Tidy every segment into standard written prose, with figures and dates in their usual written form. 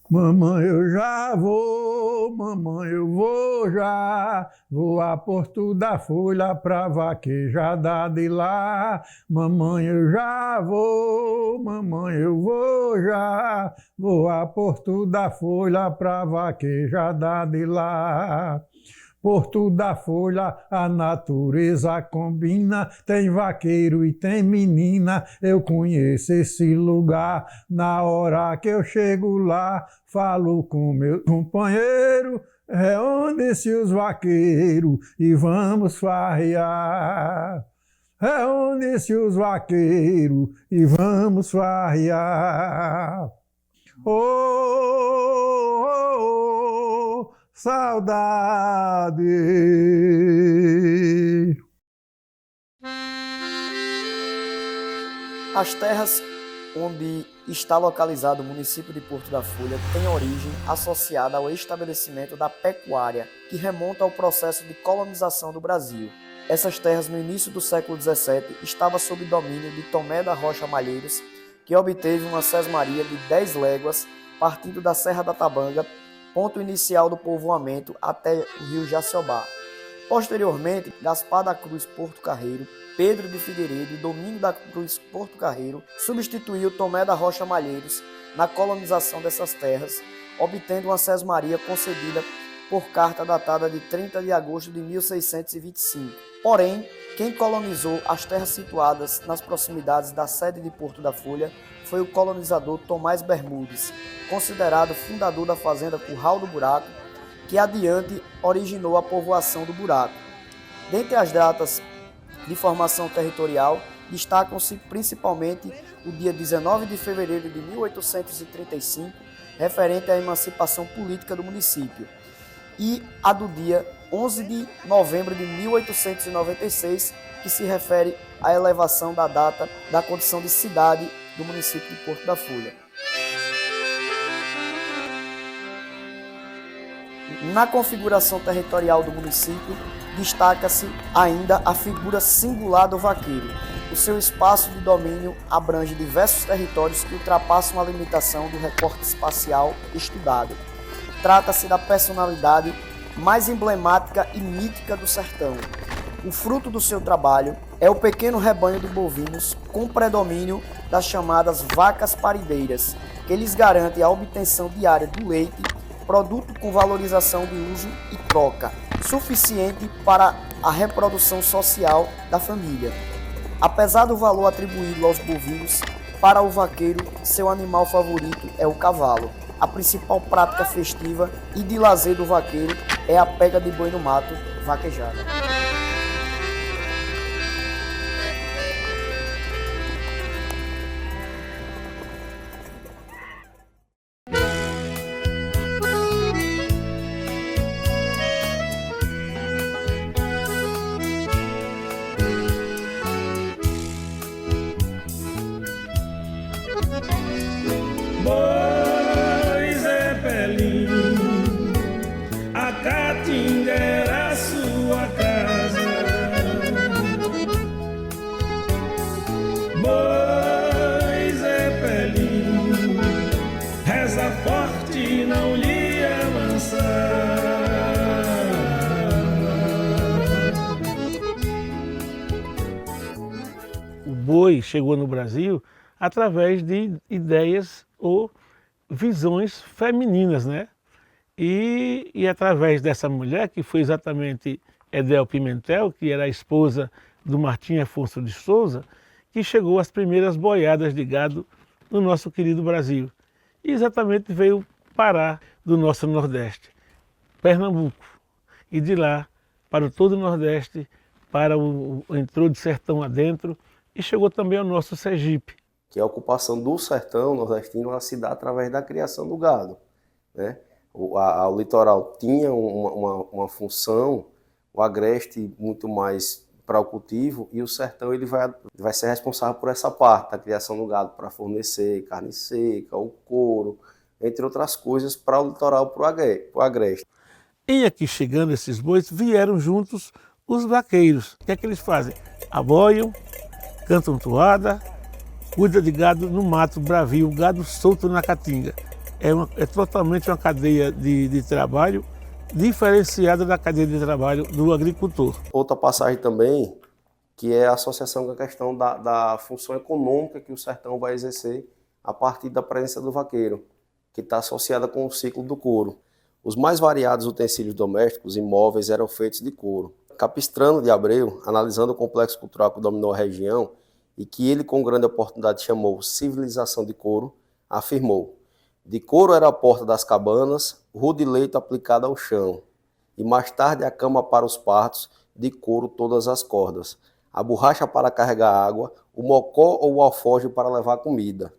Mamãe, eu já vou, mamãe, eu vou já, vou a Porto da Folha pra vaquejada de lá. Mamãe, eu já vou, mamãe, eu vou já, vou a Porto da Folha pra vaquejada de lá. Porto da Folha, a natureza combina, tem vaqueiro e tem menina, eu conheço esse lugar. Na hora que eu chego lá, falo com meu companheiro, reúne-se os vaqueiros e vamos farrear. Reúne-se os vaqueiros e vamos farrear. Oh, oh, oh, saudade. As terras onde está localizado o município de Porto da Folha têm origem associada ao estabelecimento da pecuária, que remonta ao processo de colonização do Brasil. Essas terras, no início do século XVII, estavam sob domínio de Tomé da Rocha Malheiros, que obteve uma sesmaria de 10 léguas, partindo da Serra da Tabanga, ponto inicial do povoamento, até o rio Jaciobá. Posteriormente, Gaspar da Cruz Porto Carreiro, Pedro de Figueiredo e Domingos da Cruz Porto Carreiro substituiu Tomé da Rocha Malheiros na colonização dessas terras, obtendo uma sesmaria concedida por carta datada de 30 de agosto de 1625. Porém, quem colonizou as terras situadas nas proximidades da sede de Porto da Folha foi o colonizador Tomás Bermudes, considerado fundador da fazenda Curral do Buraco, que adiante originou a povoação do Buraco. Dentre as datas de formação territorial, destacam-se principalmente o dia 19 de fevereiro de 1835, referente à emancipação política do município, e a do dia 11 de novembro de 1896, que se refere à elevação da data da condição de cidade do município de Porto da Folha. Na configuração territorial do município, destaca-se ainda a figura singular do vaqueiro. O seu espaço de domínio abrange diversos territórios que ultrapassam a limitação do recorte espacial estudado. Trata-se da personalidade mais emblemática e mítica do sertão. O fruto do seu trabalho é o pequeno rebanho de bovinos com predomínio das chamadas vacas parideiras, que lhes garante a obtenção diária do leite, produto com valorização de uso e troca, suficiente para a reprodução social da família. Apesar do valor atribuído aos bovinos, para o vaqueiro, seu animal favorito é o cavalo. A principal prática festiva e de lazer do vaqueiro é a pega de boi no mato, vaquejada. Boi Zé Pelinho, a caatinga era sua casa. Boi Zé Pelinho, reza forte, não lhe amansar. O boi chegou no Brasil através de ideias ou visões femininas, né? E através dessa mulher, que foi exatamente Edel Pimentel, que era a esposa do Martim Afonso de Souza, que chegou às primeiras boiadas de gado no nosso querido Brasil. E exatamente veio parar do nosso Nordeste, Pernambuco. E de lá para todo o Nordeste, entrou de sertão adentro e chegou também ao nosso Sergipe. Que a ocupação do sertão nordestino ela se dá através da criação do gado, né? O litoral tinha uma função, o agreste muito mais para o cultivo, e o sertão ele vai ser responsável por essa parte, da criação do gado para fornecer carne seca, o couro, entre outras coisas, para o litoral, para o agreste. E aqui chegando esses bois, vieram juntos os vaqueiros. O que é que eles fazem? Aboiam, cantam toada, cuida de gado no mato bravio, gado solto na caatinga. é totalmente uma cadeia de trabalho diferenciada da cadeia de trabalho do agricultor. Outra passagem também, que é a associação com a questão da função econômica que o sertão vai exercer a partir da presença do vaqueiro, que está associada com o ciclo do couro. Os mais variados utensílios domésticos e móveis eram feitos de couro. Capistrano de Abreu, analisando o complexo cultural que dominou a região e que ele com grande oportunidade chamou civilização de couro, afirmou: de couro era a porta das cabanas, rude leito aplicado ao chão, e mais tarde a cama para os partos, de couro todas as cordas, a borracha para carregar água, o mocó ou o alforje para levar comida,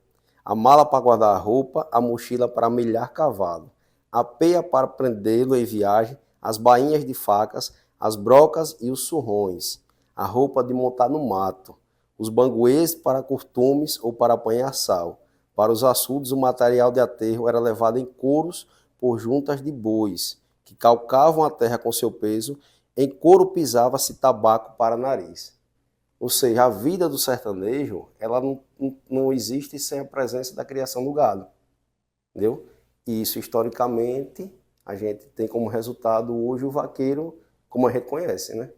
a mala para guardar a roupa, a mochila para milhar cavalo, a peia para prendê-lo em viagem, as bainhas de facas, as brocas e os surrões, a roupa de montar no mato, os banguês para curtumes ou para apanhar sal. Para os açudes, o material de aterro era levado em couros por juntas de bois, que calcavam a terra com seu peso, em couro pisava-se tabaco para nariz. Ou seja, a vida do sertanejo, ela não existe sem a presença da criação do gado, entendeu? E isso, historicamente, a gente tem como resultado hoje o vaqueiro, como a gente conhece, né?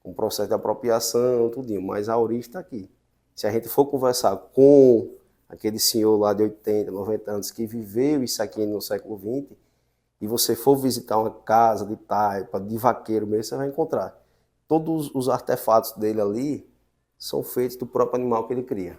Um processo de apropriação, tudinho, mas a origem está aqui. Se a gente for conversar com aquele senhor lá de 80, 90 anos que viveu isso aqui no século XX, e você for visitar uma casa de taipa, de vaqueiro mesmo, você vai encontrar. Todos os artefatos dele ali são feitos do próprio animal que ele cria.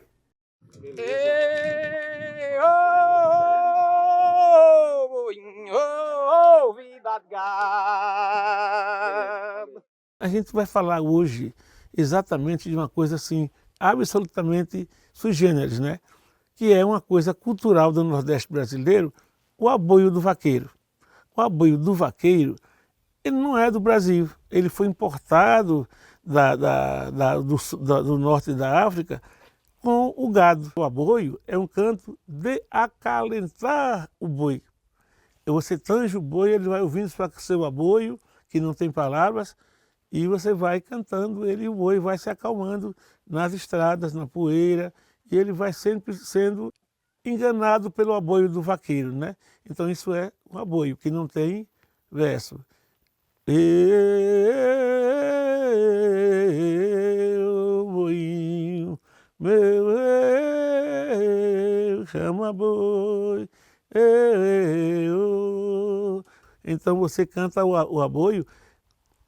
A gente vai falar hoje exatamente de uma coisa assim, absolutamente sui generis, né? Que é uma coisa cultural do Nordeste brasileiro, o aboio do vaqueiro. O aboio do vaqueiro, ele não é do Brasil, ele foi importado do norte da África com o gado. O aboio é um canto de acalentar o boi. Você tanja o boi, ele vai ouvindo seu aboio, que não tem palavras, e você vai cantando ele, e o boi vai se acalmando nas estradas, na poeira, e ele vai sempre sendo enganado pelo aboio do vaqueiro, né? Então isso é um aboio, que não tem verso. Eu, boinho, meu, chama boi, eu. Então você canta o aboio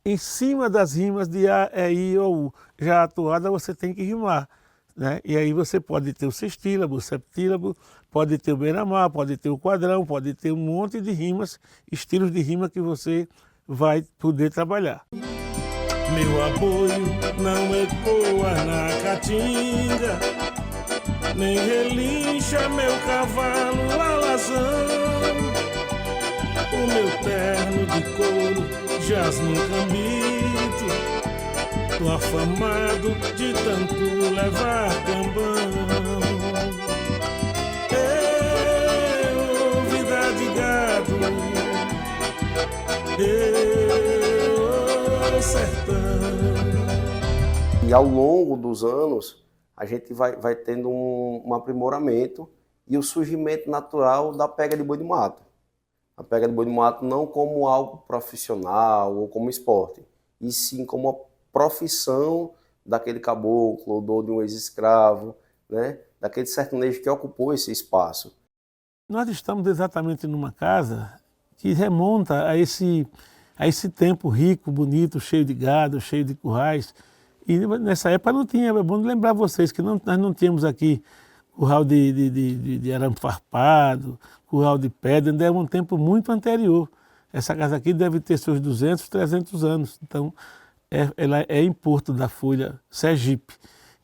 em cima das rimas de A, E, I, O, U. Já a toada você tem que rimar, né? E aí você pode ter o sextílabo, o septílabo, pode ter o beira-mar, pode ter o quadrão, pode ter um monte de rimas, estilos de rima que você vai poder trabalhar. Meu aboio não ecoa na caatinga, nem relincha meu cavalo alazão. O meu terno de couro jaz num cambito, tô afamado de tanto levar cambão. Eu, vida de gado, eu, sertão. E ao longo dos anos, a gente vai tendo um aprimoramento e o surgimento natural da pega de boi de mato. A pega de boi de mato não como algo profissional ou como esporte, e sim como uma profissão daquele caboclo ou de um ex-escravo, né? Daquele sertanejo que ocupou esse espaço. Nós estamos exatamente numa casa que remonta a esse tempo rico, bonito, cheio de gado, cheio de currais. E nessa época não tinha, é bom lembrar vocês que nós não tínhamos aqui curral de arame farpado, curral de pedra, ainda é um tempo muito anterior. Essa casa aqui deve ter seus 200, 300 anos. Então, ela é em Porto da Folha, Sergipe,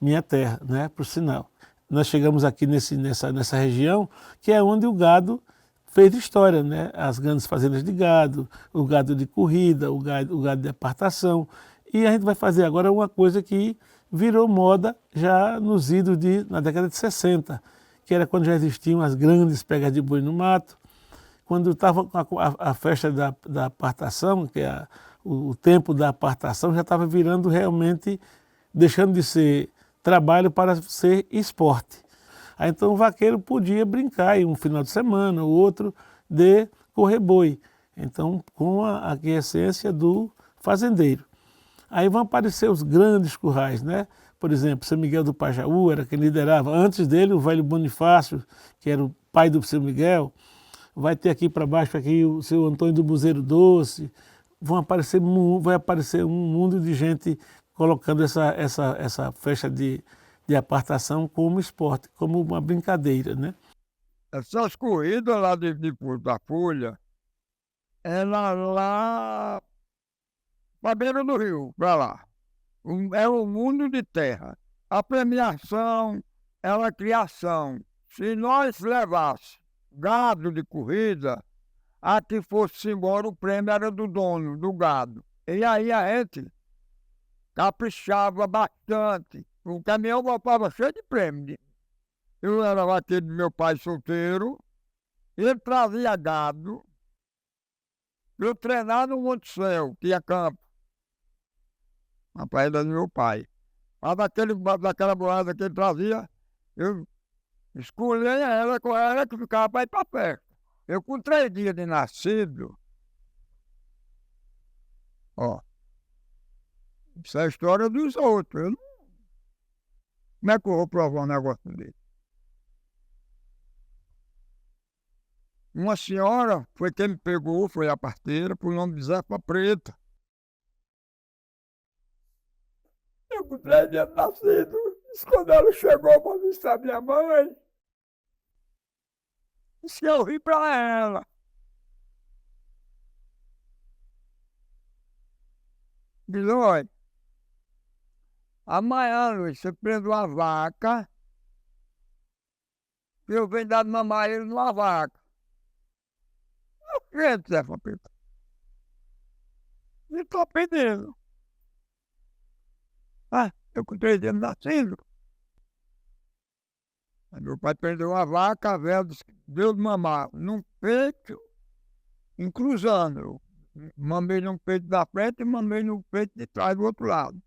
minha terra, né, por sinal. Nós chegamos aqui nessa região, que é onde o gado fez história, né? As grandes fazendas de gado, o gado de corrida, o gado de apartação. E a gente vai fazer agora uma coisa que virou moda já nos idos na década de 60, que era quando já existiam as grandes pegas de boi no mato, quando estava a festa da apartação, que é o tempo da apartação, já estava virando realmente, deixando de ser trabalho para ser esporte. Aí então o vaqueiro podia brincar em um final de semana, o outro de correr boi. Então com a aquiescência do fazendeiro. Aí vão aparecer os grandes currais, né? Por exemplo, São Miguel do Pajaú era quem liderava. Antes dele, o velho Bonifácio, que era o pai do São Miguel. Vai ter aqui para baixo aqui o seu Antônio do Buzeiro Doce. Vai aparecer um mundo de gente colocando essa festa de apartação como esporte, como uma brincadeira, né? Essas corridas lá de Porto da Folha, era lá para beira do rio, para lá. É um mundo de terra. A premiação era a criação. Se nós levássemos gado de corrida, a que fosse embora o prêmio era do dono do gado. E aí a gente caprichava bastante. O caminhão voltava cheio de prêmio. Eu era vaqueiro do meu pai solteiro, ele trazia gado. Eu treinava no Monte Céu, tinha campo, na praia do meu pai. Mas daquela boiada que ele trazia, eu escolhia ela com ela que ficava para ir para perto. Eu com 3 dias de nascido, ó, isso é a história dos outros. Como é que eu vou provar um negócio dele? Uma senhora foi quem me pegou, foi a parteira, por nome de Zefa Preta. Eu com 3 dias de nascido, quando ela chegou para visitar minha mãe, disse que eu ri para ela. Diz, olha, amanhã, Luiz, você prende uma vaca, que eu venho dar de mamar ele numa vaca. Gente, Zé Papito. E tô pedindo. Eu com 3 dias nascido. Aí meu pai perdeu uma vaca, a velha deu de mamar num peito, cruzando. Eu mamei num peito da frente e mamei no peito de trás do outro lado.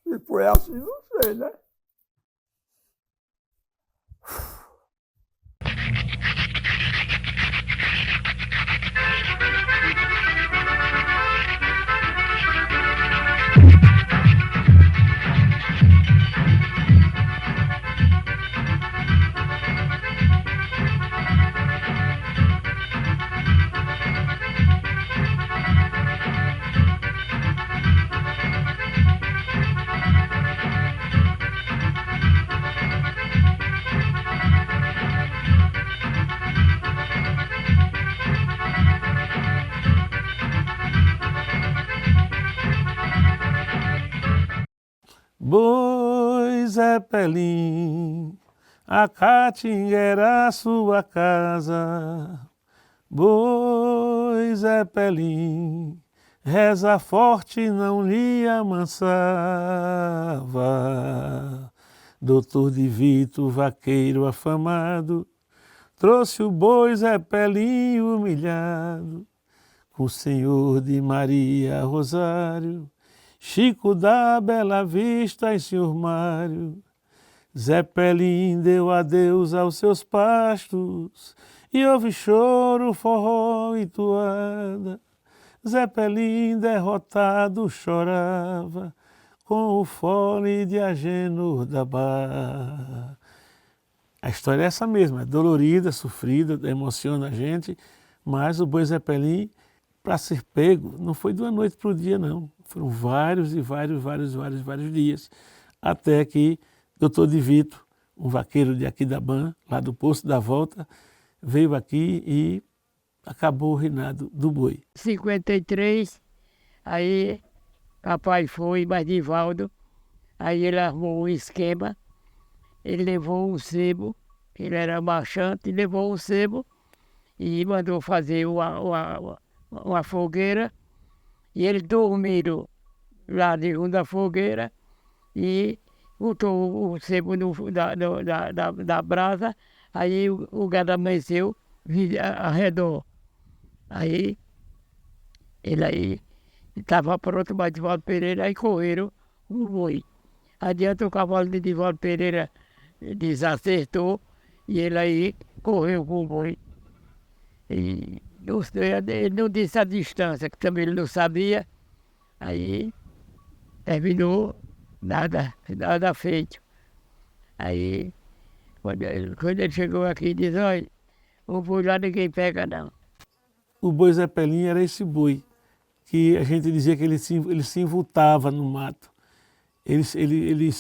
E foi assim, não sei, né? Boi Zé Pelim, a caatinga era a sua casa. Boi Zé Pelim, reza forte não lhe amansava. Doutor de Vito, vaqueiro afamado, trouxe o boi Zé Pelim humilhado, com o Senhor de Maria Rosário, Chico da Bela Vista e Senhor Mário. Zé Pelim deu adeus aos seus pastos e houve choro, forró e toada. Zé Pelim derrotado chorava com o fole de Agenor da Barra. A história é essa mesma, é dolorida, sofrida, emociona a gente, mas o boi Zé Pelim, para ser pego, não foi de uma noite para o dia, não. Foram vários dias, até que Doutor de Vito, um vaqueiro de Aquidabã, lá do Poço da Volta, veio aqui e acabou o reinado do boi. 53, aí papai foi, mas Divaldo, aí ele armou um esquema, ele levou um sebo, ele era marchante, levou um sebo e mandou fazer uma fogueira, e eles dormiram lá de junto da fogueira e botou o sebo da brasa, aí o gado amanheceu ao redor. Aí ele aí estava pronto, mas Divaldo Pereira, aí correram o boi. Adianta o cavalo de Divaldo Pereira desacertou e ele aí correu com o boi. E ele não disse a distância, que também ele não sabia. Aí terminou, nada feito. Aí, quando ele chegou aqui, disse, olha, o boi lá ninguém pega não. O boi Zé Pelinho era esse boi, que a gente dizia que ele se envoltava no mato. Ele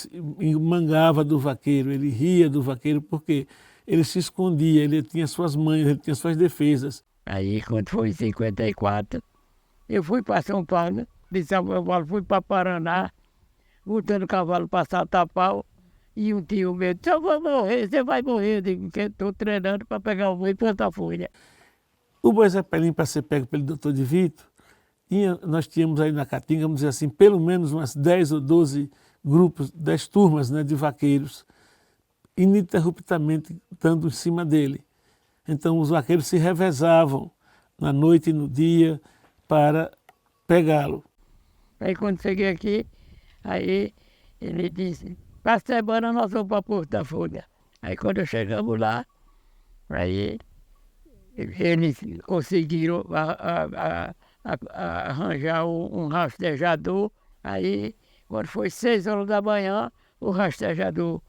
mangava do vaqueiro, ele ria do vaqueiro, porque ele se escondia, ele tinha suas manhas, ele tinha suas defesas. Aí, quando foi em 54, eu fui para São Paulo, de São Paulo fui para Paraná, voltando o cavalo para Satapau, e um tio meu disse, eu vou morrer, você vai morrer. Eu digo, que estou treinando para pegar o boi e plantar folha. O boi Zé Pelinho, para ser pego pelo doutor de Vito, nós tínhamos aí na Caatinga, vamos dizer assim, pelo menos umas 10 ou 12 grupos, 10 turmas, né, de vaqueiros, ininterruptamente dando em cima dele. Então os vaqueiros se revezavam na noite e no dia para pegá-lo. Aí quando cheguei aqui, aí ele disse, para semana nós vamos para Porto da Folha. Aí quando chegamos lá, aí eles conseguiram arranjar um rastejador. Aí quando foi 6 horas da manhã, o rastejador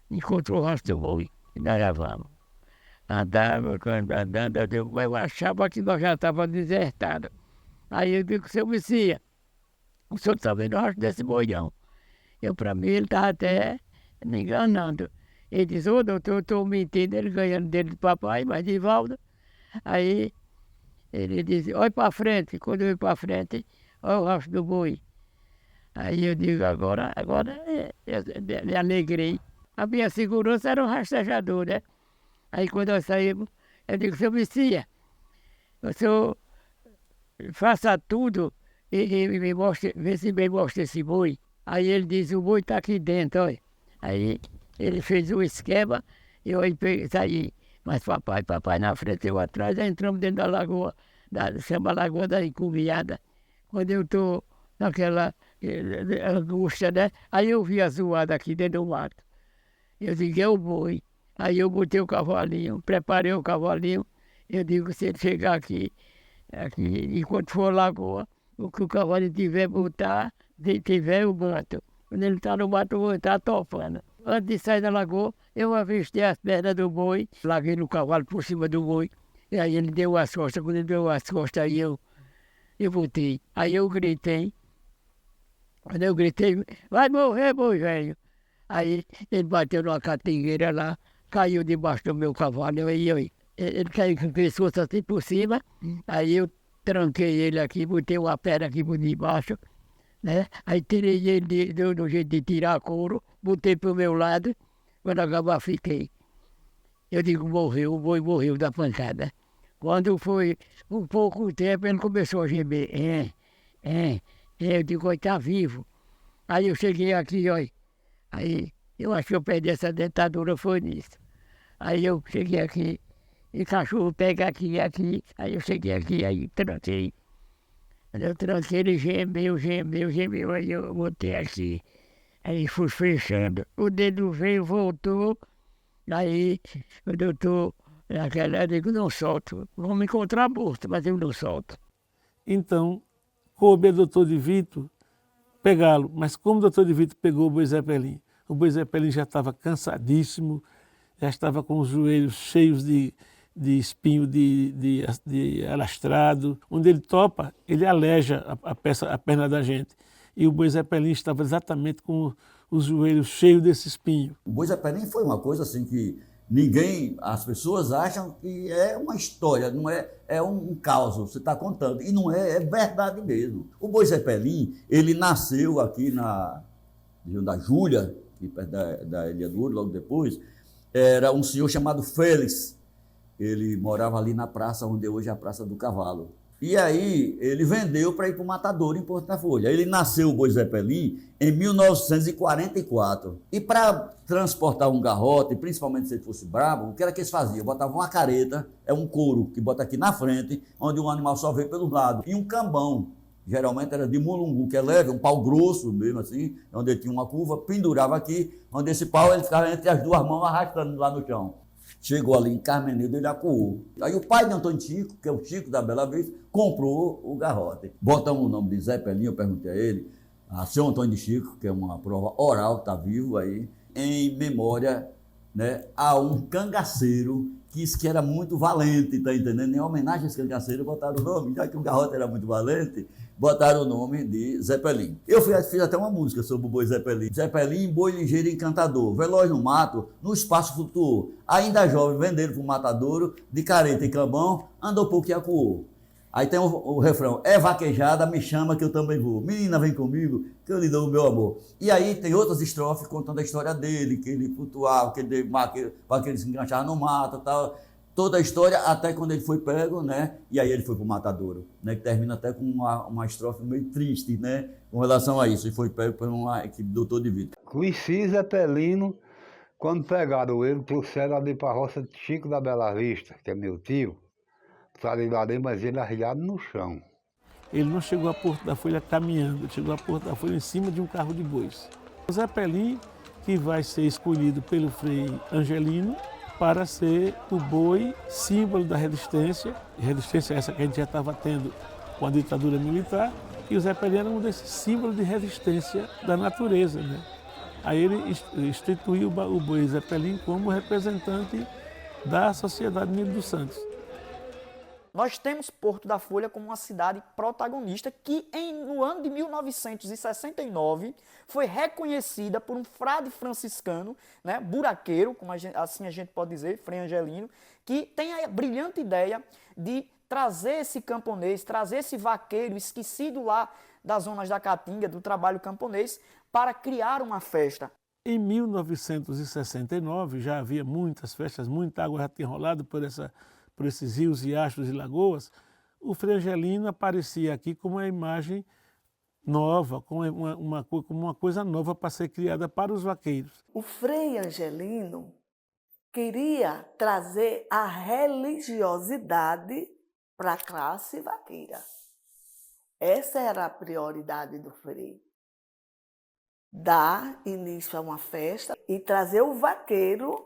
encontrou o rastro do boi. E nós levamos. Andava, andando, eu achava que nós já estávamos desertados. Aí eu digo, seu Messias, o senhor está vendo o rastro desse boi não? Para mim ele estava até me enganando. Ele disse, ô doutor, eu estou mentindo, ele ganhando dele do papai, mas Divaldo. Aí ele disse, olha para frente. Quando eu ia para frente, olha o rastro do boi. Aí eu digo, agora me alegrei. A minha segurança era o rastejador, né? Aí quando nós saímos, eu digo, seu Messias, o senhor faça tudo e me mostre, vê se me mostra esse boi. Aí ele diz, o boi está aqui dentro, olha. Aí ele fez o esquema, e eu saí. Mas papai na frente, eu atrás, aí entramos dentro da lagoa, chama Lagoa da Encomiada. Quando eu estou naquela angústia, né? Aí eu vi a zoada aqui dentro do mato. Eu digo, é o boi. Aí eu botei o cavalinho, preparei o cavalinho. Eu digo, se ele chegar aqui, enquanto for lagoa, o que o cavalinho tiver botar, se tiver, eu boto. Quando ele está no mato, eu vou estar topando. Antes de sair da lagoa, eu avistei as pernas do boi, larguei no cavalo por cima do boi. E aí ele deu as costas. Quando ele deu as costas, aí eu botei. Aí eu gritei. Quando eu gritei, vai morrer, boi velho. Aí ele bateu numa catingueira lá, caiu debaixo do meu cavalo. Ele caiu com o pescoço assim por cima. Aí eu tranquei ele aqui, botei uma perna aqui por debaixo, né? Aí tirei ele do jeito de tirar couro, botei para o meu lado, quando acabar fiquei. Eu digo, morreu, o boi morreu da pancada. Quando foi um pouco tempo, ele começou a gemer. Eu digo, olha, está vivo. Aí eu cheguei aqui, olha. Aí eu acho que eu perdi essa dentadura, foi nisso. Aí eu cheguei aqui, e cachorro pega aqui. Aí eu cheguei aqui, aí tranquei. Eu tranquei, ele gemeu. Aí eu botei aqui. Aí fui fechando. O dedo veio, voltou. Aí o doutor, eu digo, não solto. Vou me encontrar morto, mas eu não solto. Então, coube ao doutor de Vito pegá-lo. Mas como o doutor de Vito pegou o boi Zé Pelinho? O boi Zé Pelinho já estava cansadíssimo, já estava com os joelhos cheios de espinho de alastrado. Onde ele topa, ele aleja a perna da gente. E o boi Zé Pelinho estava exatamente com os joelhos cheios desse espinho. O boi Zé Pelinho foi uma coisa assim que as pessoas acham que é uma história, não é um caos, você está contando. E não é verdade mesmo. O boi Zé Pelinho, ele nasceu aqui na região da Júlia, aqui perto da Ilha do Ouro, logo depois. Era um senhor chamado Félix. Ele morava ali na praça, onde hoje é a Praça do Cavalo. E aí ele vendeu para ir para o Matadouro, em Porto da Folha. Ele nasceu, o boi Zé Pelinho, em 1944. E para transportar um garrote, principalmente se ele fosse brabo, o que era que eles faziam? Botavam uma careta, é um couro que bota aqui na frente, onde o animal só vê pelos lados, e um cambão. geralmente era de mulungu, que é leve, um pau grosso mesmo assim, onde ele tinha uma curva, pendurava aqui, onde esse pau ele ficava entre as duas mãos arrastando lá no chão. Chegou ali em Carmenedo, ele acuou. Aí o pai de Antônio Chico, que é o Chico da Bela Vista, comprou o garrote. Botamos o nome de Zé Pelinho, eu perguntei a ele, a seu Antônio de Chico, que é uma prova oral, está vivo aí, em memória, né, a um cangaceiro que disse que era muito valente, tá entendendo? Em homenagem a esse cangaceiro, botaram o nome, já que o garrote era muito valente, botaram o nome de Zé Pelim. Eu fiz até uma música sobre o boi Zé Pelim. Zé Pelim, boi ligeiro e encantador, veloz no mato, no espaço flutuou. Ainda jovem, venderam para o matadouro, de careta e cambão, andou pouco e acuou. Aí tem o refrão, é vaquejada, me chama que eu também vou. Menina, vem comigo, que eu lhe dou o meu amor. E aí tem outras estrofes contando a história dele, que ele flutuava, que ele se enganchava no mato e tal. Toda a história, até quando ele foi pego, né? E aí ele foi pro matadouro, né? Que termina até com uma estrofe meio triste, né? Com relação a isso. E foi pego por uma equipe do Doutor de Vida. Conheci Zé Pelino quando pegaram ele, trouxeram ali para a roça de Chico da Bela Vista, que é meu tio. Saíram lá dentro, mas ele arrilhado no chão. Ele não chegou a Porto da Folha caminhando, ele chegou a Porto da Folha em cima de um carro de bois. O Zé Pelim, que vai ser escolhido pelo Frei Angelino para ser o boi símbolo da resistência essa que a gente já estava tendo com a ditadura militar, e o Zé Pelim era um desses símbolos de resistência da natureza, né? Aí ele instituiu o boi Zé Pelim como representante da Sociedade Nilo dos Santos. Nós temos Porto da Folha como uma cidade protagonista que, no ano de 1969, foi reconhecida por um frade franciscano, né, buraqueiro, como assim a gente pode dizer, Frei Angelino, que tem a brilhante ideia de trazer esse camponês, trazer esse vaqueiro esquecido lá das zonas da Caatinga, do trabalho camponês, para criar uma festa. Em 1969 já havia muitas festas, muita água já tinha rolado por esses rios e astros e lagoas. O Frei Angelino aparecia aqui como uma imagem nova, como uma coisa nova para ser criada para os vaqueiros. O Frei Angelino queria trazer a religiosidade para a classe vaqueira. Essa era a prioridade do Frei. Dar início a uma festa e trazer o vaqueiro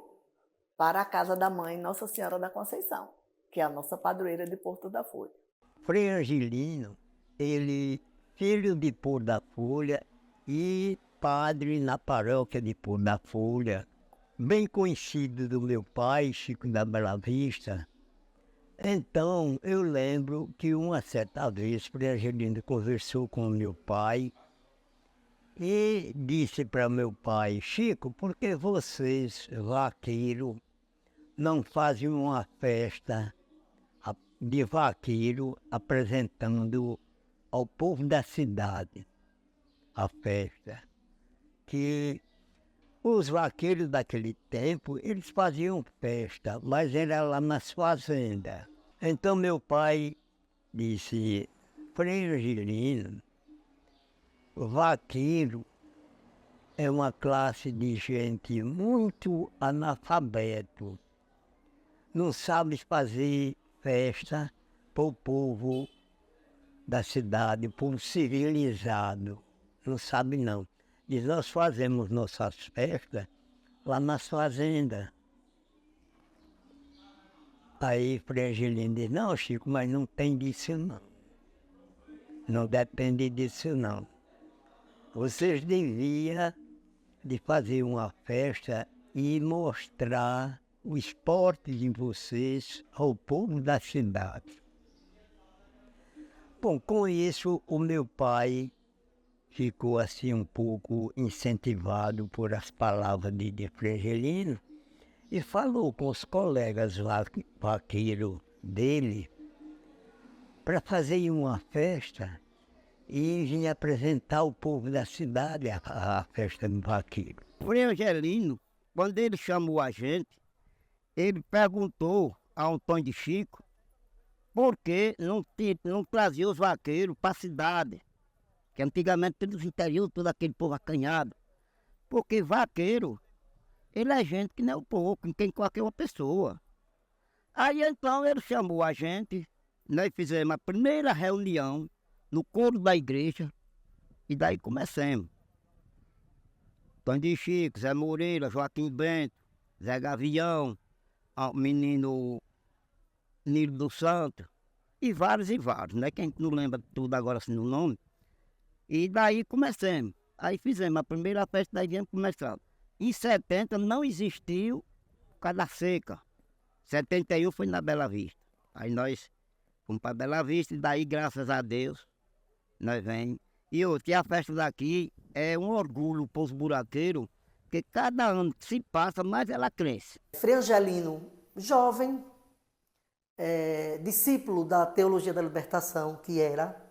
para a casa da mãe Nossa Senhora da Conceição, que é a nossa padroeira de Porto da Folha. Frei Angelino, ele filho de Porto da Folha e padre na paróquia de Porto da Folha, bem conhecido do meu pai, Chico da Bela Vista. Então, eu lembro que uma certa vez Frei Angelino conversou com o meu pai e disse para meu pai, Chico, por que vocês, vaqueiros, não fazem uma festa de vaqueiro apresentando ao povo da cidade a festa? Que os vaqueiros daquele tempo, eles faziam festa, mas era lá nas fazendas. Então meu pai disse, Frei Angelino, vaqueiro é uma classe de gente muito analfabeto. Não sabe fazer festa para o povo da cidade, povo civilizado. Não sabe não. Diz, nós fazemos nossas festas lá nas fazendas. Aí Frei Angelino diz, não, Chico, mas não tem disso não. Não depende disso não. Vocês deviam de fazer uma festa e mostrar o esporte de vocês ao povo da cidade. Bom, com isso o meu pai ficou assim um pouco incentivado por as palavras de Frei Angelino e falou com os colegas vaqueiros dele para fazer uma festa e vir apresentar ao povo da cidade a festa do vaqueiro. Frei Angelino, quando ele chamou a gente, ele perguntou a Antônio de Chico por que não trazia os vaqueiros para a cidade, que antigamente pelos interiores, todo aquele povo acanhado. Porque vaqueiro, ele é gente que não é um pouco, que tem qualquer uma pessoa. Aí então ele chamou a gente, nós fizemos a primeira reunião no coro da igreja, e daí começamos. Tony de Chico, Zé Moreira, Joaquim Bento, Zé Gavião, o menino Nilo do Santo, e vários, né? Que a gente não lembra tudo agora assim no nome. E daí começamos. Aí fizemos a primeira festa, daí viemos começando. Em 70 não existiu por causa da seca. 71 foi na Bela Vista. Aí nós fomos para Bela Vista e daí, graças a Deus, nós vemos. E outra, e a festa daqui é um orgulho para os buraqueiros, porque cada ano que se passa, mais ela cresce. Frei Angelino, jovem, discípulo da Teologia da Libertação, que era,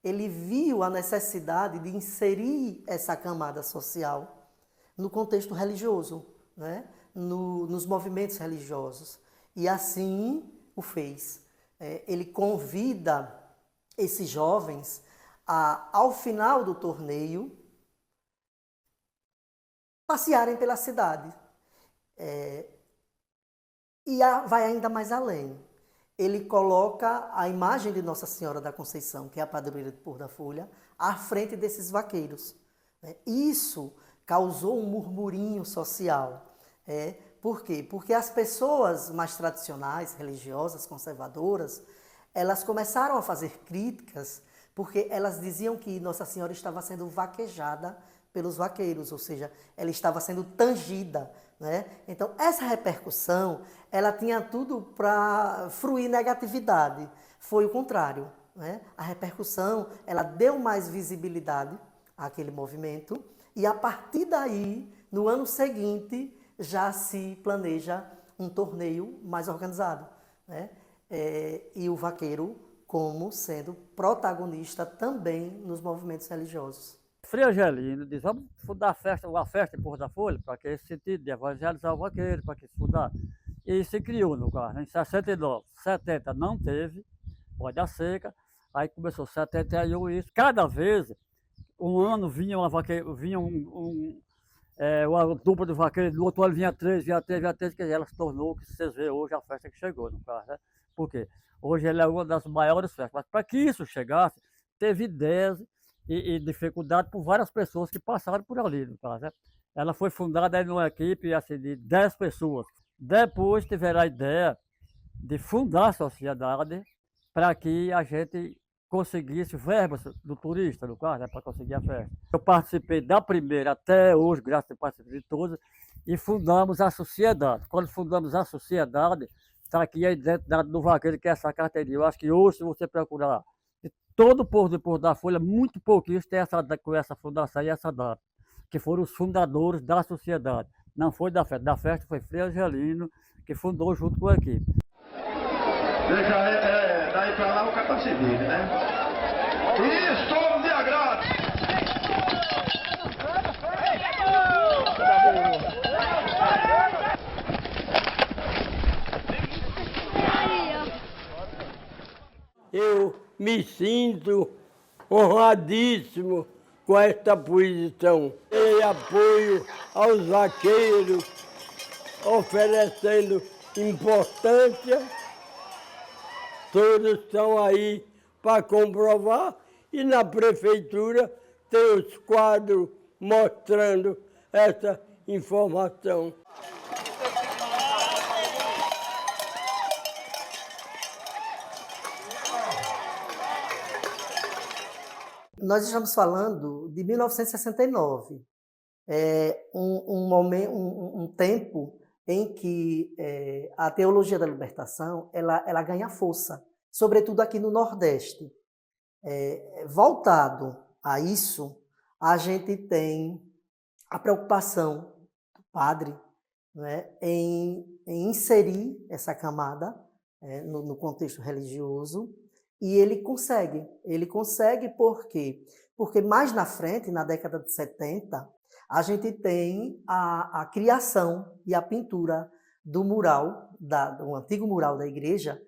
ele viu a necessidade de inserir essa camada social no contexto religioso, né? Nos movimentos religiosos. E assim o fez. Ele convida esses jovens ao final do torneio, passearem pela cidade. Vai ainda mais além. Ele coloca a imagem de Nossa Senhora da Conceição, que é a padroeira de Porto da Folha, à frente desses vaqueiros. Isso causou um murmurinho social. Por quê? Porque as pessoas mais tradicionais, religiosas, conservadoras, elas começaram a fazer críticas porque elas diziam que Nossa Senhora estava sendo vaquejada pelos vaqueiros, ou seja, ela estava sendo tangida, né? Então, essa repercussão, ela tinha tudo para fruir negatividade. Foi o contrário, né? A repercussão, ela deu mais visibilidade àquele movimento e, a partir daí, no ano seguinte, já se planeja um torneio mais organizado, né? E o vaqueiro como sendo protagonista também nos movimentos religiosos. Frei Angelino diz, vamos fundar uma festa em Porto da Folha, para que esse sentido de evangelizar o vaqueiro, para que se fundar. E se criou no caso, em 69, 70 não teve, pode a seca, aí começou 71 isso, cada vez, um ano vinha uma dupla de vaqueiros, no outro ano vinha três, que ela se tornou o que vocês veem hoje, a festa que chegou no caso, né? Por quê? Hoje ela é uma das maiores festas, mas para que isso chegasse, teve ideias e dificuldade por várias pessoas que passaram por ali, no caso, né? Ela foi fundada numa equipe assim, de 10 pessoas. Depois tiveram a ideia de fundar a sociedade para que a gente conseguisse verbas do turista, no caso, né, para conseguir a festa. Eu participei da primeira até hoje, graças a participar de todas, e fundamos a sociedade. Quando fundamos a sociedade, está aqui a identidade do vaqueiro, que é essa carteirinha. Eu acho que hoje, se você procurar de todo o povo de Porto da Folha, muito pouquinhos tem com essa fundação e essa data, que foram os fundadores da sociedade. Não foi da festa. Da festa foi Frei Angelino, que fundou junto com a equipe. Daí para lá o capa se vive, né? Isso, todo de agrado! Eu me sinto honradíssimo com esta posição. Dei apoio aos vaqueiros, oferecendo importância. Todos estão aí para comprovar e na prefeitura tem os quadros mostrando essa informação. Nós estamos falando de 1969, um tempo em que a teologia da libertação ela ganha força, sobretudo aqui no Nordeste. Voltado a isso, a gente tem a preocupação do padre, né, em inserir essa camada no contexto religioso, e ele consegue por quê? Porque mais na frente, na década de 70, a gente tem a criação e a pintura do mural, do antigo mural da igreja,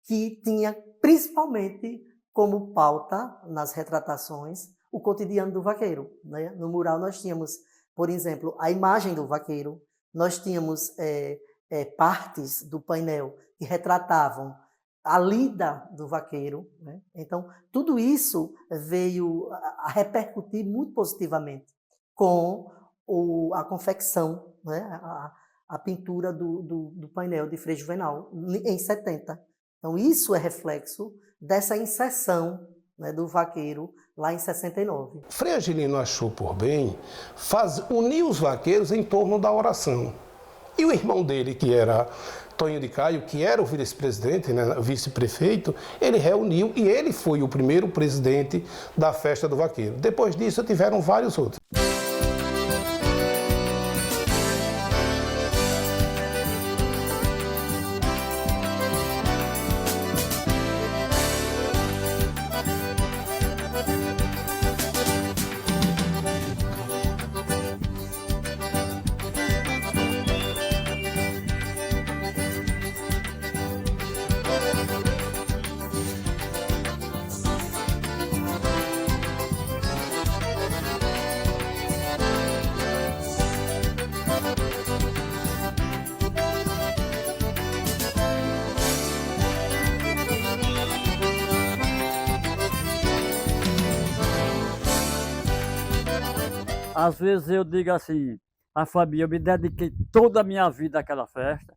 que tinha principalmente como pauta, nas retratações, o cotidiano do vaqueiro, né? No mural nós tínhamos, por exemplo, a imagem do vaqueiro, nós tínhamos partes do painel que retratavam a lida do vaqueiro, né? Então, tudo isso veio a repercutir muito positivamente com a confecção, né? A pintura do painel de Frei Juvenal, em 70. Então, isso é reflexo dessa inserção, né, do vaqueiro lá em 69. Frei Angelino achou por bem unir os vaqueiros em torno da oração. E o irmão dele, que era Tonho de Caio, que era o vice-presidente, né, vice-prefeito, ele reuniu e ele foi o primeiro presidente da Festa do Vaqueiro. Depois disso, tiveram vários outros. Às vezes eu digo assim, a família, eu me dediquei toda a minha vida àquela festa,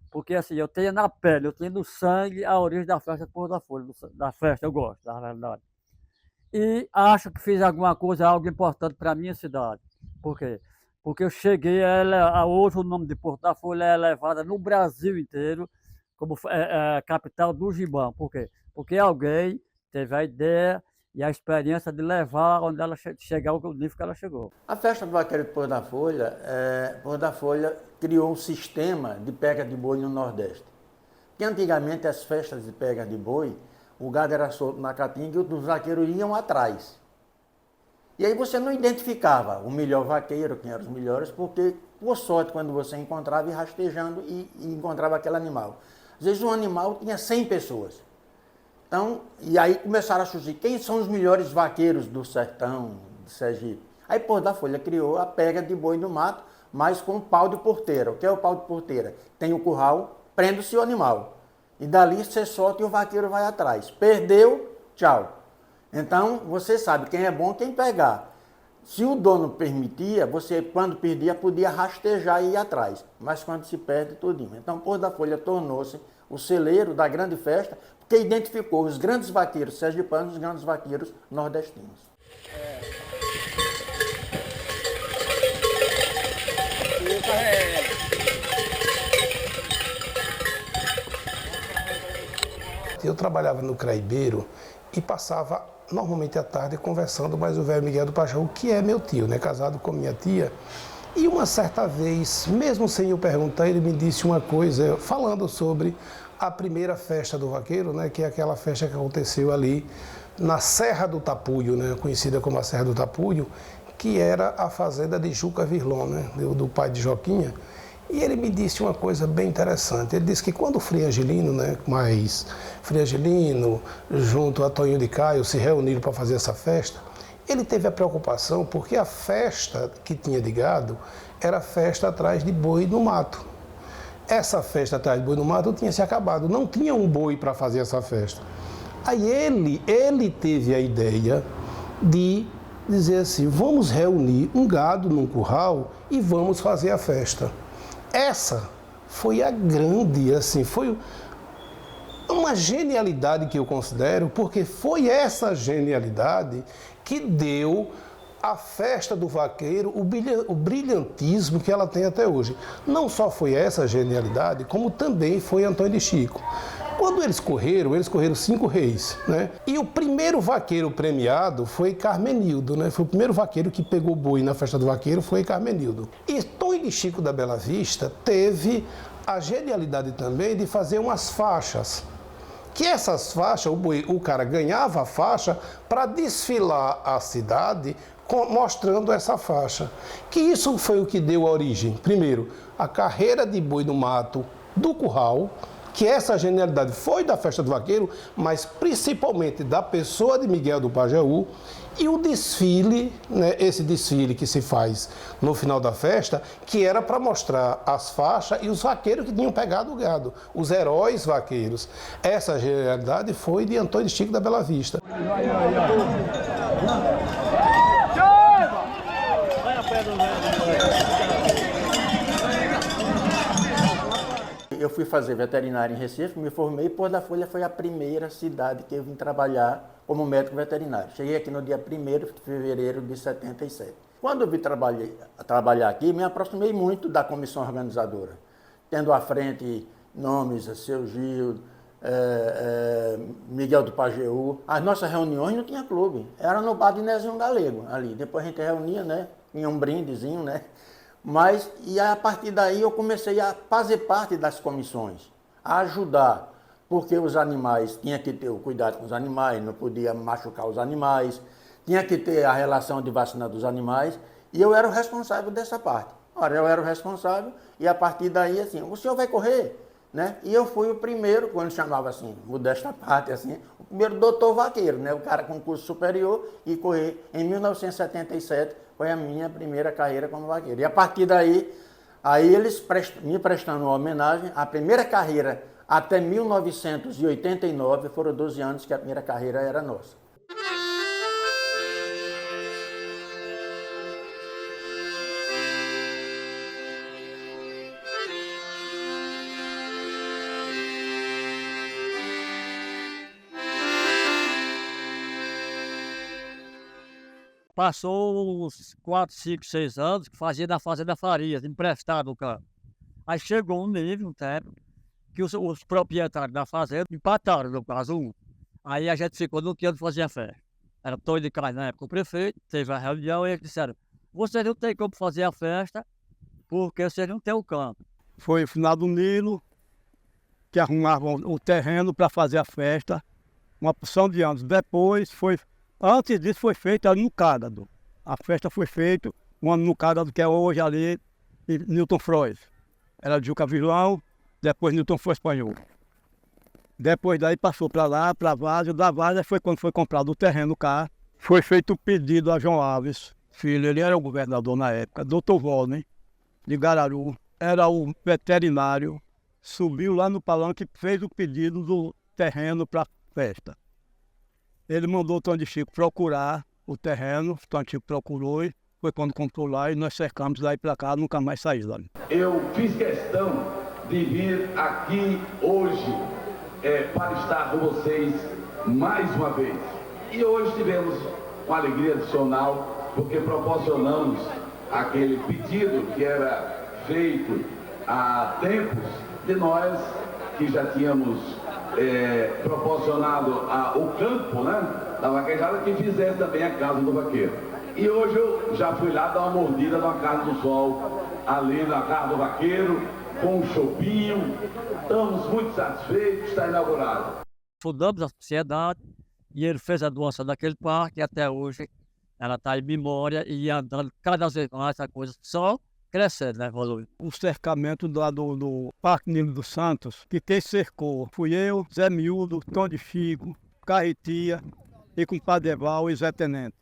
porque assim, eu tenho na pele, eu tenho no sangue a origem da festa Pôr da Folha, da festa, eu gosto, na verdade. E acho que fiz alguma coisa, algo importante para a minha cidade. Por quê? Porque eu cheguei, hoje o nome de Porto da Folha é elevado no Brasil inteiro como capital do Gibão. Por quê? Porque alguém teve a ideia e a experiência de levar onde ela chegar ao nível que ela chegou. A festa do vaqueiro de Pôr da Folha criou um sistema de pega de boi no Nordeste. Porque antigamente as festas de pega de boi, o gado era solto na caatinga e os vaqueiros iam atrás. E aí você não identificava o melhor vaqueiro, quem eram os melhores, porque, por sorte, quando você encontrava, ia rastejando e encontrava aquele animal. Às vezes um animal tinha 100 pessoas. Então, e aí começaram a surgir quem são os melhores vaqueiros do sertão, de Sergipe. Aí Pôr da Folha criou a pega de boi no mato, mas com pau de porteira. O que é o pau de porteira? Tem o curral, prende-se o animal. E dali você solta e o vaqueiro vai atrás. Perdeu, tchau. Então, você sabe quem é bom, quem pegar. Se o dono permitia, você, quando perdia, podia rastejar e ir atrás. Mas quando se perde, tudinho. Então, Pôr da Folha tornou-se o celeiro da grande festa, porque identificou os grandes vaqueiros sergipanos e os grandes vaqueiros nordestinos. Eu trabalhava no Craibeiro e passava normalmente à tarde conversando, mas o velho Miguel do Paixão, que é meu tio, né, casado com minha tia. E uma certa vez, mesmo sem eu perguntar, ele me disse uma coisa, falando sobre a primeira festa do vaqueiro, né, que é aquela festa que aconteceu ali na Serra do Tapuio, né, conhecida como a Serra do Tapuio, que era a fazenda de Juca Virlon, né, do pai de Joquinha. E ele me disse uma coisa bem interessante. Ele disse que quando o Frei Angelino, né, Frei Angelino, junto a Tonho de Caio, se reuniram para fazer essa festa, ele teve a preocupação porque a festa que tinha de gado era a festa atrás de boi no mato. Essa festa atrás de boi no mato tinha se acabado, não tinha um boi para fazer essa festa. Aí ele teve a ideia de dizer assim, vamos reunir um gado num curral e vamos fazer a festa. Essa foi a grande, assim, foi uma genialidade que eu considero, porque foi essa genialidade que deu à festa do vaqueiro o brilhantismo que ela tem até hoje. Não só foi essa genialidade, como também foi Antônio de Chico. Quando eles correram 5 reis, né? E o primeiro vaqueiro premiado foi Carmenildo, né? Foi o primeiro vaqueiro que pegou boi na festa do vaqueiro, foi Carmenildo. E Tonho de Chico da Bela Vista teve a genialidade também de fazer umas faixas. Que essas faixas, o cara ganhava a faixa para desfilar a cidade mostrando essa faixa. Que isso foi o que deu origem, primeiro, a carreira de boi no mato do curral, que essa genialidade foi da festa do vaqueiro, mas principalmente da pessoa de Miguel do Pajeú, e o desfile, né, esse desfile que se faz no final da festa, que era para mostrar as faixas e os vaqueiros que tinham pegado o gado, os heróis vaqueiros. Essa genialidade foi de Antônio de Chico da Bela Vista. Eu fui fazer veterinária em Recife, me formei, e Porto da Folha foi a primeira cidade que eu vim trabalhar como médico veterinário. Cheguei aqui no dia 1º de fevereiro de 77. Quando eu vim trabalhar aqui, me aproximei muito da comissão organizadora, tendo à frente nomes, Seu Gil, Miguel do Pajeú. As nossas reuniões não tinha clube, era no bar de Nezinho Galego ali. Depois a gente reunia, né, em um brindezinho, né. Mas, e a partir daí eu comecei a fazer parte das comissões, a ajudar, porque os animais, tinha que ter o cuidado com os animais, não podia machucar os animais, tinha que ter a relação de vacina dos animais, e eu era o responsável dessa parte. Ora, eu era o responsável, e a partir daí, assim, o senhor vai correr? Né? E eu fui o primeiro, quando chamava assim, modesta parte, assim, o primeiro doutor vaqueiro, né? O cara com curso superior, e correr em 1977, foi a minha primeira carreira como vaqueiro. E a partir daí, aí eles me prestando uma homenagem, a primeira carreira até 1989, foram 12 anos que a primeira carreira era nossa. Passou uns 4, 5, 6 anos que fazia na Fazenda Farias, emprestado o campo. Aí chegou um nível, um tempo, que os proprietários da fazenda empataram, no caso, um. Aí a gente ficou no que ano fazia festa. Era Tony de Cais na época, o prefeito, teve a reunião e eles disseram: vocês não tem como fazer a festa porque vocês não têm o campo. Foi o final do Nilo que arrumavam o terreno para fazer a festa, uma porção de anos. Depois antes disso foi feito ali no Cágado. A festa foi feita um ano no Cágado, que é hoje ali, em Newton Frois. Era Juca Vilão, depois Newton Frois espanhol. Depois daí passou para lá, para a Várzea. Da Várzea foi quando foi comprado o terreno cá. Foi feito o pedido a João Alves, filho, ele era o governador na época, Dr. Volney, de Gararu. Era o veterinário, subiu lá no palanque e fez o pedido do terreno para a festa. Ele mandou o Tony de Chico procurar o terreno, o Tony de Chico procurou, e foi quando comprou lá e nós cercamos daí para cá, nunca mais saímos dali. Eu fiz questão de vir aqui hoje para estar com vocês mais uma vez. E hoje tivemos uma alegria adicional, porque proporcionamos aquele pedido que era feito há tempos de nós, que já tínhamos proporcionado o campo, né, da vaquejada, que fizesse também a Casa do Vaqueiro. E hoje eu já fui lá dar uma mordida na Casa do Sol, ali na Casa do Vaqueiro, com um chopinho. Estamos muito satisfeitos, está inaugurado. Fundamos a sociedade e ele fez a doação daquele parque e até hoje ela está em memória e andando cada vez mais a coisa só crescendo, né, evoluindo. O cercamento do Parque Nilo dos Santos, que quem cercou fui eu, Zé Miúdo, Tom de Chico, Carretia e com Padeval e Zé Tenente.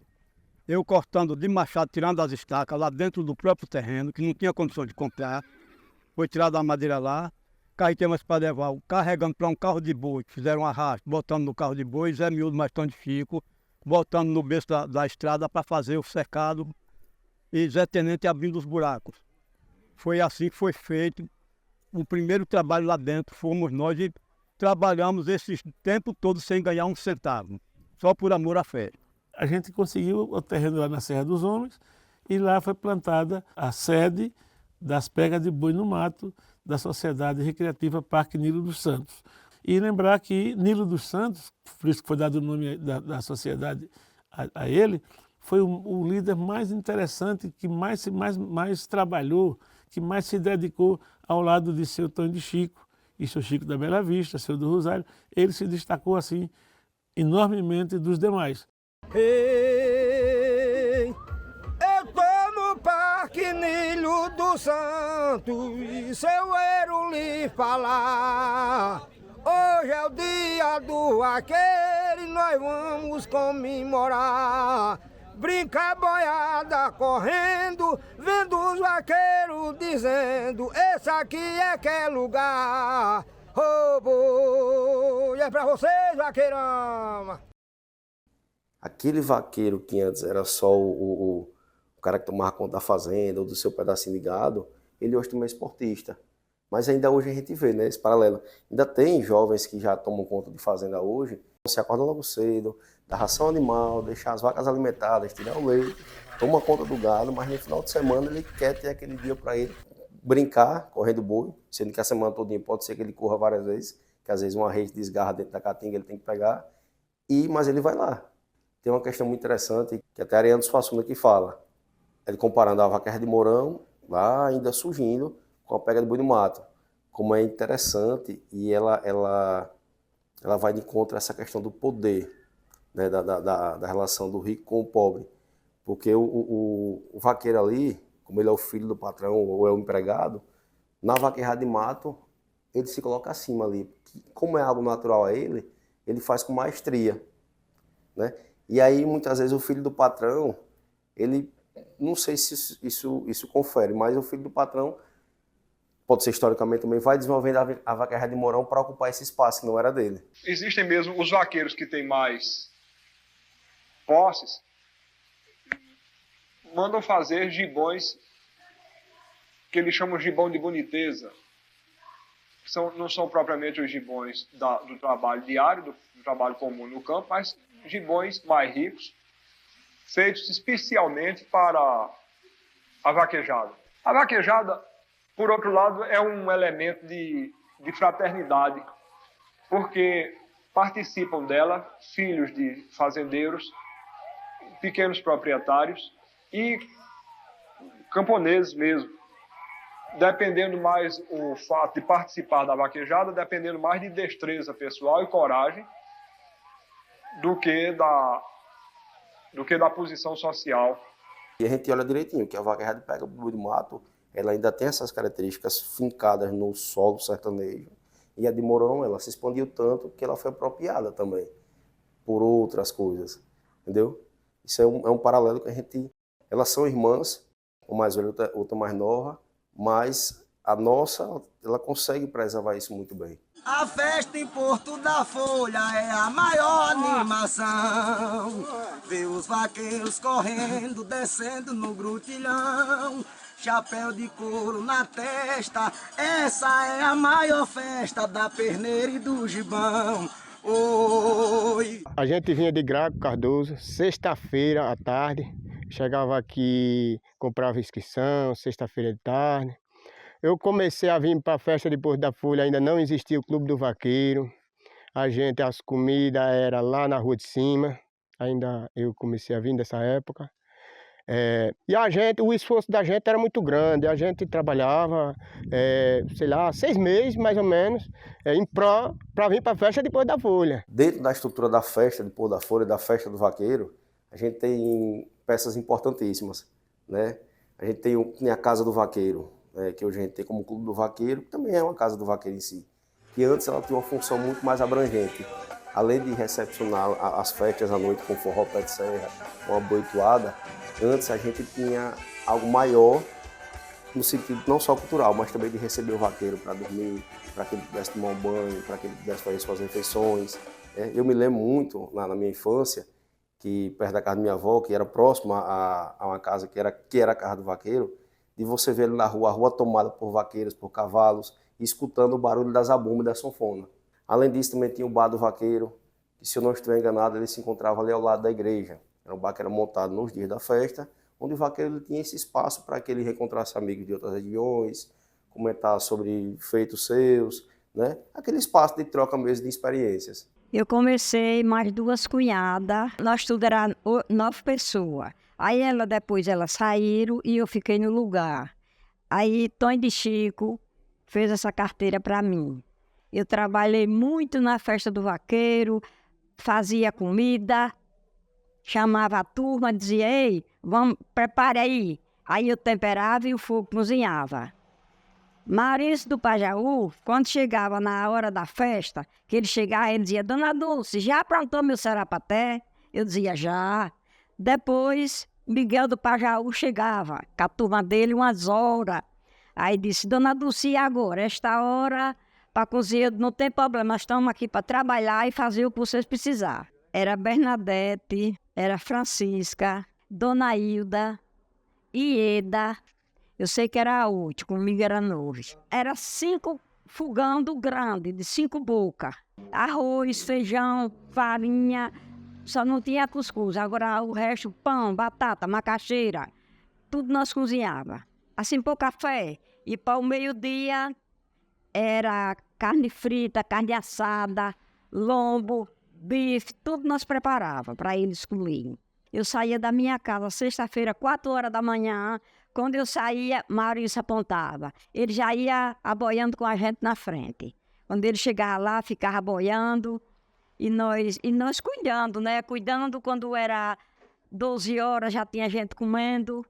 Eu cortando de machado, tirando as estacas lá dentro do próprio terreno, que não tinha condição de comprar. Foi tirada a madeira lá, Carretia mais Padeval carregando para um carro de boi, que fizeram um arrasto, botando no carro de boi, Zé Miúdo mais Tom de Chico, botando no berço da estrada para fazer o cercado e Zé Tenente abrindo os buracos. Foi assim que foi feito o primeiro trabalho lá dentro, fomos nós e trabalhamos esse tempo todo sem ganhar um centavo, só por amor à fé. A gente conseguiu o terreno lá na Serra dos Homens e lá foi plantada a sede das pegas de boi no mato da Sociedade Recreativa Parque Nilo dos Santos. E lembrar que Nilo dos Santos, por isso que foi dado o nome da sociedade a ele, foi o líder mais interessante, que mais trabalhou, que mais se dedicou ao lado de seu Tony de Chico e seu Chico da Bela Vista, seu do Rosário. Ele se destacou assim enormemente dos demais. Ei, eu tô no Parque Nilo dos dos Santos e seu Eiro lhe falar. Hoje é o dia do vaqueiro e nós vamos comemorar. Brinca boiada correndo, vendo os vaqueiros dizendo: esse aqui é que é lugar. Ô boi, é pra vocês, vaqueirama. Aquele vaqueiro que antes era só o cara que tomava conta da fazenda ou do seu pedacinho de gado, ele hoje também é esportista. Mas ainda hoje a gente vê, né, esse paralelo. Ainda tem jovens que já tomam conta de fazenda hoje, se acordam logo cedo, dá ração animal, deixar as vacas alimentadas, tirar o leite, toma conta do gado, mas no final de semana ele quer ter aquele dia para ele brincar, correndo boi, sendo que a semana todinha pode ser que ele corra várias vezes, que às vezes uma rede desgarra dentro da caatinga, ele tem que pegar, mas ele vai lá. Tem uma questão muito interessante, que até Ariano Suassuna que fala, ele comparando a vaca de Mourão, lá ainda surgindo, com a pega de boi no mato, como é interessante, e ela vai de encontro a essa questão do poder, né, da relação do rico com o pobre, porque o vaqueiro ali, como ele é o filho do patrão ou é o empregado, na vaquejada de mato, ele se coloca acima ali, como é algo natural a ele faz com maestria, né? E aí muitas vezes o filho do patrão, ele, não sei se isso confere, mas o filho do patrão, pode ser historicamente também, vai desenvolvendo a vaquejada de Mourão para ocupar esse espaço que não era dele. Existem mesmo os vaqueiros que têm mais posses, mandam fazer gibões que eles chamam de gibão de boniteza. Não são propriamente os gibões do trabalho diário, do trabalho comum no campo, mas gibões mais ricos, feitos especialmente para a vaquejada. A vaquejada, por outro lado, é um elemento de fraternidade, porque participam dela filhos de fazendeiros, pequenos proprietários e camponeses mesmo, dependendo mais o fato de participar da vaquejada, dependendo mais de destreza pessoal e coragem do que da posição social. E a gente olha direitinho que a vaquejada de pega boi do mato, ela ainda tem essas características fincadas no solo sertanejo. E a de Mourão, ela se expandiu tanto que ela foi apropriada também por outras coisas, entendeu? Isso é um paralelo que a gente... Elas são irmãs, uma mais velha, outra mais nova, mas a nossa, ela consegue preservar isso muito bem. A festa em Porto da Folha é a maior animação. Ver os vaqueiros correndo, descendo no grutilhão. Chapéu de couro na testa, essa é a maior festa da perneira e do gibão. Oi! A gente vinha de Graco Cardoso, sexta-feira à tarde, chegava aqui, comprava inscrição, sexta-feira de tarde. Eu comecei a vir para a festa de Porto da Folha, ainda não existia o Clube do Vaqueiro. As comidas eram lá na Rua de Cima, ainda eu comecei a vir dessa época. E o esforço da gente era muito grande, a gente trabalhava, 6 meses mais ou menos, em pró para vir para a festa de Porto da Folha. Dentro da estrutura da festa de Porto da Folha, da festa do vaqueiro, a gente tem peças importantíssimas, né? A gente tem a Casa do Vaqueiro, que hoje a gente tem como Clube do Vaqueiro, que também é uma Casa do Vaqueiro em si, que antes ela tinha uma função muito mais abrangente. Além de recepcionar as festas à noite com forró pé de serra, com a boitoada, antes a gente tinha algo maior, no sentido não só cultural, mas também de receber o vaqueiro para dormir, para que ele pudesse tomar um banho, para que ele pudesse fazer suas refeições. Eu me lembro muito, na minha infância, que perto da casa da minha avó, que era próxima a uma casa que era a casa do vaqueiro, de você ver ele na rua, a rua tomada por vaqueiros, por cavalos, e escutando o barulho das zabumbas e da sanfona. Além disso, também tinha o bar do vaqueiro, que, se eu não estiver enganado, ele se encontrava ali ao lado da igreja. Era um bar que era montado nos dias da festa, onde o vaqueiro ele tinha esse espaço para que ele reencontrasse amigos de outras regiões, comentar sobre feitos seus, né? Aquele espaço de troca mesmo de experiências. Eu comecei mais 2 cunhadas, nós tudo era 9 pessoas. Aí depois elas saíram e eu fiquei no lugar. Aí Tonho de Chico fez essa carteira para mim. Eu trabalhei muito na festa do vaqueiro, fazia comida, chamava a turma, dizia: ei, vamos, prepare aí, Aí eu temperava e o fogo cozinhava. Maurício do Pajaú, quando chegava na hora da festa, que ele chegava, ele dizia: Dona Dulce, já aprontou meu sarapaté? Eu dizia: já. Depois, Miguel do Pajaú chegava, com a turma dele, umas horas. Aí disse: Dona Dulce, e agora? Esta hora, para cozinhar, não tem problema, nós estamos aqui para trabalhar e fazer o que vocês precisarem. Era Bernadette, era Francisca, Dona Hilda, Ieda. Eu sei que era a última, comigo era 9. Era 5 fogão do grande, de 5 bocas. Arroz, feijão, farinha, só não tinha cuscuz. Agora o resto, pão, batata, macaxeira, tudo nós cozinhava. Assim, por café. E para o meio-dia era carne frita, carne assada, lombo, bife, tudo nós preparava para eles comerem. Eu saía da minha casa sexta-feira, 4 horas da manhã. Quando eu saía, Maurício apontava. Ele já ia aboiando com a gente na frente. Quando ele chegava lá, ficava aboiando e nós cuidando, né? Cuidando quando era 12 horas, já tinha gente comendo.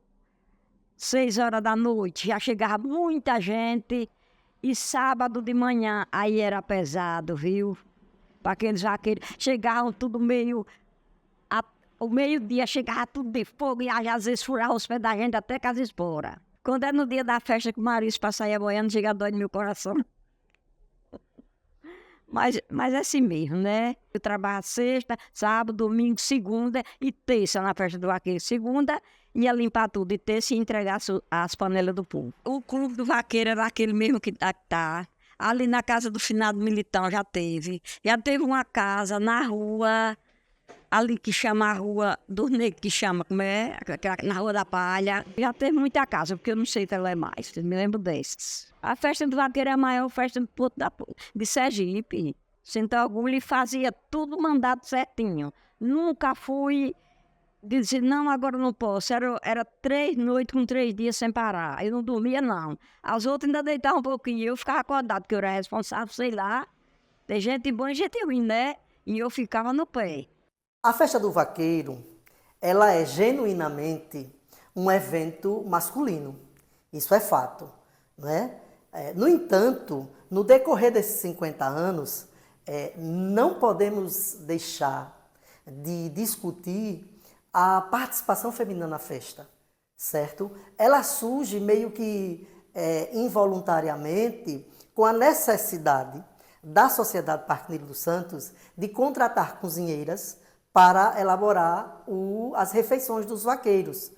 6 horas da noite, já chegava muita gente. E sábado de manhã, aí era pesado, viu? Para aqueles vaqueiros. Chegavam tudo meio... O meio-dia chegava tudo de fogo e às vezes furava os pés da gente até com as esporas. Quando é no dia da festa que o Maurício para sair boiando, chega a dói no meu coração. Mas é assim mesmo, né? Eu trabalho sexta, sábado, domingo, segunda e terça na festa do vaqueiro. Segunda ia limpar tudo e terça ia entregar as panelas do povo. O clube do vaqueiro era aquele mesmo que tá. Ali na casa do finado Militão já teve. Já teve uma casa na rua... Ali que chama a Rua dos Negros, que chama, como é? Na Rua da Palha. Já teve muita casa, porque eu não sei se ela é mais, eu me lembro desses. A festa do vaqueiro é a maior festa do Porto de Sergipe. Sem orgulho, e fazia tudo mandado certinho. Nunca fui dizer, não, agora não posso. Era 3 noites com 3 dias sem parar. Eu não dormia, não. As outras ainda deitavam um pouquinho, eu ficava acordado, porque eu era responsável, sei lá. Tem gente boa e gente ruim, né? E eu ficava no pé. A festa do vaqueiro, ela é genuinamente um evento masculino. Isso é fato, né? No entanto, no decorrer desses 50 anos, não podemos deixar de discutir a participação feminina na festa, certo? Ela surge meio que involuntariamente com a necessidade da Sociedade Parque Nilo dos Santos de contratar cozinheiras para elaborar as refeições dos vaqueiros,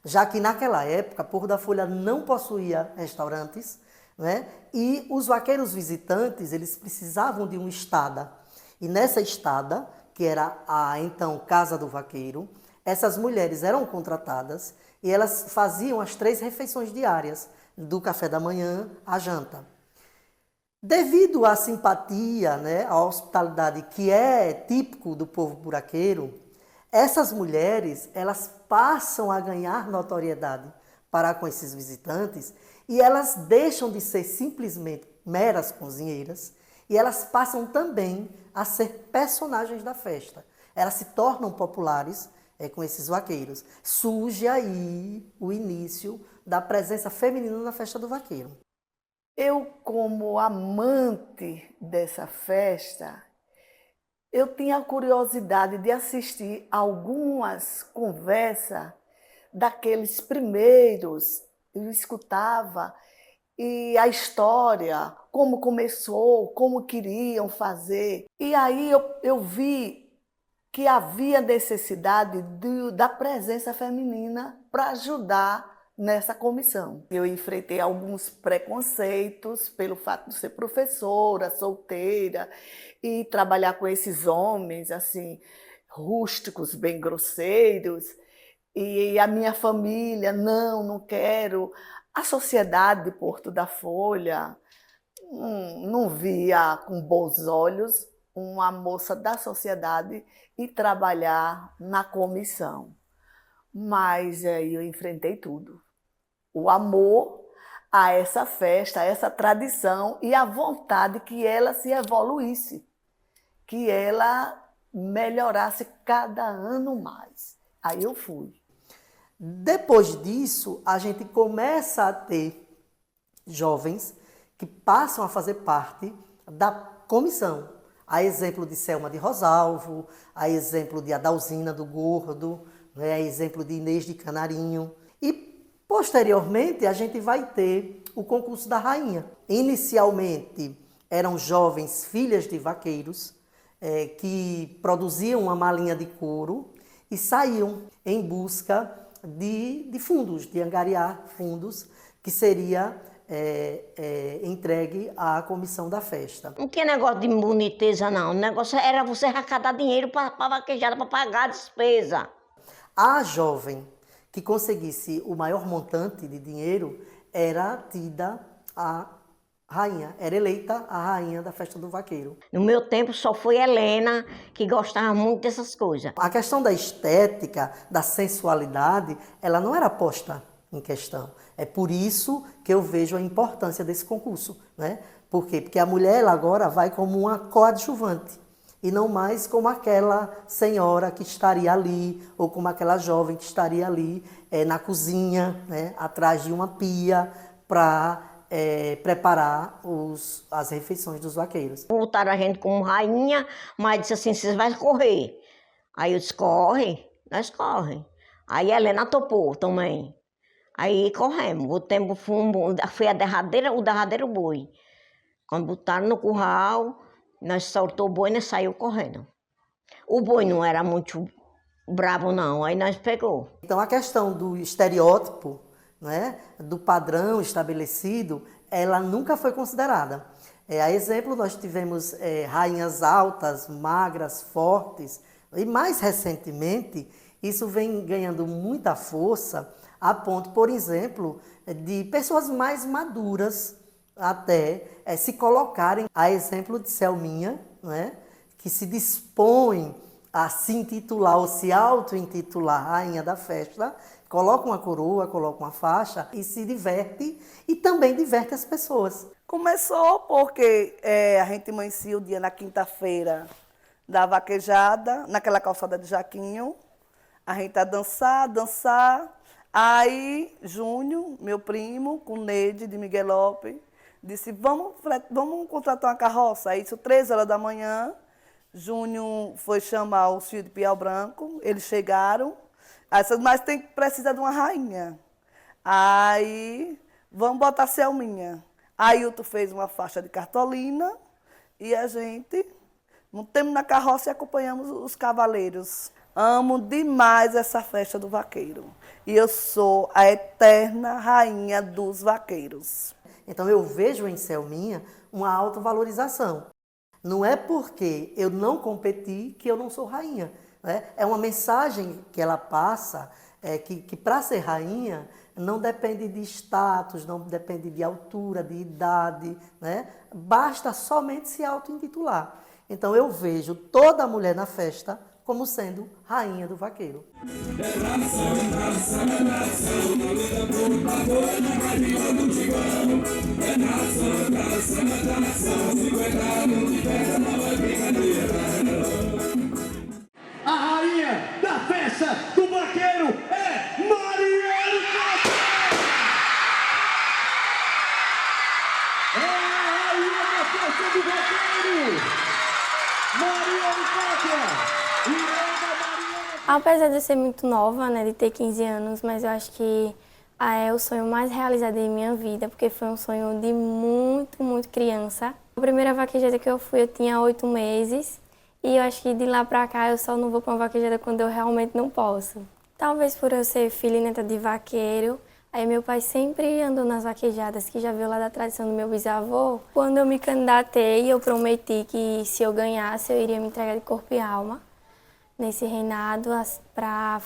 já que naquela época Porto da Folha não possuía restaurantes, né? E os vaqueiros visitantes eles precisavam de uma estada. E nessa estada, que era a então Casa do Vaqueiro, essas mulheres eram contratadas e elas faziam as 3 refeições diárias, do café da manhã à janta. Devido à simpatia, né, à hospitalidade que é típico do povo buraqueiro, essas mulheres elas passam a ganhar notoriedade para com esses visitantes e elas deixam de ser simplesmente meras cozinheiras e elas passam também a ser personagens da festa. Elas se tornam populares com esses vaqueiros. Surge aí o início da presença feminina na festa do vaqueiro. Eu, como amante dessa festa, eu tinha a curiosidade de assistir algumas conversas daqueles primeiros. Eu escutava e a história, como começou, como queriam fazer. E aí eu vi que havia necessidade da presença feminina para ajudar nessa comissão. Eu enfrentei alguns preconceitos pelo fato de ser professora, solteira, e trabalhar com esses homens, assim, rústicos, bem grosseiros, e a minha família, não quero. A sociedade de Porto da Folha não via com bons olhos uma moça da sociedade ir trabalhar na comissão. Mas aí eu enfrentei tudo. O amor a essa festa, a essa tradição e a vontade que ela se evoluísse, que ela melhorasse cada ano mais. Aí eu fui. Depois disso, a gente começa a ter jovens que passam a fazer parte da comissão. A exemplo de Selma de Rosalvo, a exemplo de Adalzina do Gordo, né, a exemplo de Inês de Canarinho. E, posteriormente, a gente vai ter o concurso da rainha. Inicialmente, eram jovens filhas de vaqueiros que produziam uma malinha de couro e saíam em busca de fundos, de angariar fundos, que seria entregue à comissão da festa. Não tinha negócio de boniteza, não. O negócio era você arrecadar dinheiro para a vaquejada, para pagar a despesa. A jovem que conseguisse o maior montante de dinheiro era tida a rainha, era eleita a rainha da festa do vaqueiro. No meu tempo só foi Helena que gostava muito dessas coisas. A questão da estética, da sensualidade, ela não era posta em questão. É por isso que eu vejo a importância desse concurso, né? Por quê? Porque a mulher ela agora vai como uma coadjuvante e não mais como aquela senhora que estaria ali ou como aquela jovem que estaria ali na cozinha, né? Atrás de uma pia para preparar as refeições dos vaqueiros. Botaram a gente como rainha, mas disse assim, vocês vão correr. Aí eu disse, corre, nós corre. Aí a Helena topou também. Aí corremos, o tempo foi o derradeiro boi. Quando botaram no curral, nós soltou o boi e nós saiu correndo. O boi não era muito bravo não, aí nós pegou. Então a questão do estereótipo, né, do padrão estabelecido, ela nunca foi considerada. A exemplo, nós tivemos rainhas altas, magras, fortes, e mais recentemente, isso vem ganhando muita força, a ponto, por exemplo, de pessoas mais maduras até se colocarem, a exemplo de Selminha, né, que se dispõe a se intitular ou se auto-intitular rainha da festa, coloca uma coroa, coloca uma faixa e se diverte e também diverte as pessoas. Começou porque a gente amanhecia o dia na quinta-feira da vaquejada, naquela calçada de Jaquinho, a gente ia dançar. Aí, Júnior, meu primo, com Neide de Miguelópolis, disse, vamos contratar uma carroça. Aí, isso, 3 horas da manhã, Júnior foi chamar os filhos de Piau Branco, eles chegaram, mas precisa de uma rainha. Aí, vamos botar Selminha. Ailton fez uma faixa de cartolina e a gente montamos na carroça e acompanhamos os cavaleiros. Amo demais essa festa do vaqueiro. E eu sou a eterna rainha dos vaqueiros. Então eu vejo em Selminha uma autovalorização. Não é porque eu não competi que eu não sou rainha. Né? É uma mensagem que ela passa, que para ser rainha não depende de status, não depende de altura, de idade, né? Basta somente se auto-intitular. Então eu vejo toda mulher na festa como sendo rainha do vaqueiro. A rainha da festa do vaqueiro é Mariane Costa! É a rainha da festa do vaqueiro! Mariane Costa! Apesar de eu ser muito nova, né, de ter 15 anos, mas eu acho que é o sonho mais realizado em minha vida, porque foi um sonho de muito criança. A primeira vaquejada que eu fui, eu tinha 8 meses, e eu acho que de lá pra cá eu só não vou pra uma vaquejada quando eu realmente não posso. Talvez por eu ser filha e neta de vaqueiro, aí meu pai sempre andou nas vaquejadas, que já veio lá da tradição do meu bisavô. Quando eu me candidatei, eu prometi que se eu ganhasse, eu iria me entregar de corpo e alma nesse reinado para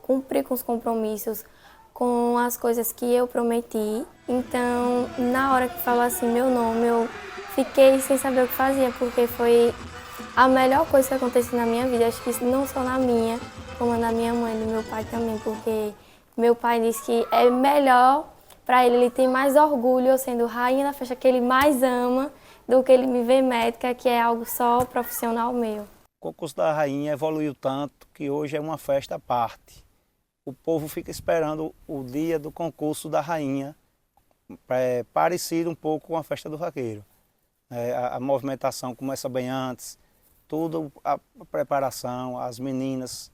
cumprir com os compromissos, com as coisas que eu prometi. Então, na hora que falou assim meu nome, eu fiquei sem saber o que fazia, porque foi a melhor coisa que aconteceu na minha vida. Acho que não só na minha, como na minha mãe e do meu pai também, porque meu pai disse que é melhor para ele tem mais orgulho eu sendo rainha da festa que ele mais ama, do que ele me ver médica, que é algo só profissional meu. O concurso da rainha evoluiu tanto que hoje é uma festa à parte. o povo fica esperando o dia do concurso da rainha, parecido um pouco com a festa do vaqueiro. A movimentação começa bem antes, tudo a preparação, as meninas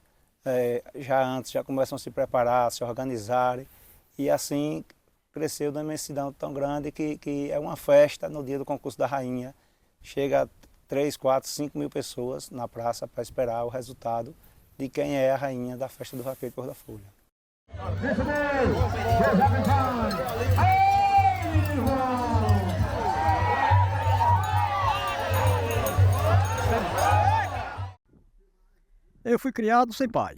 já antes já começam a se preparar, a se organizarem, e assim cresceu de uma imensidão tão grande que é uma festa no dia do concurso da rainha. Chega a 3, 4, 5 mil pessoas na praça para esperar o resultado de quem é a rainha da festa do vaqueiro de Porto da Folha. Eu fui criado sem pai.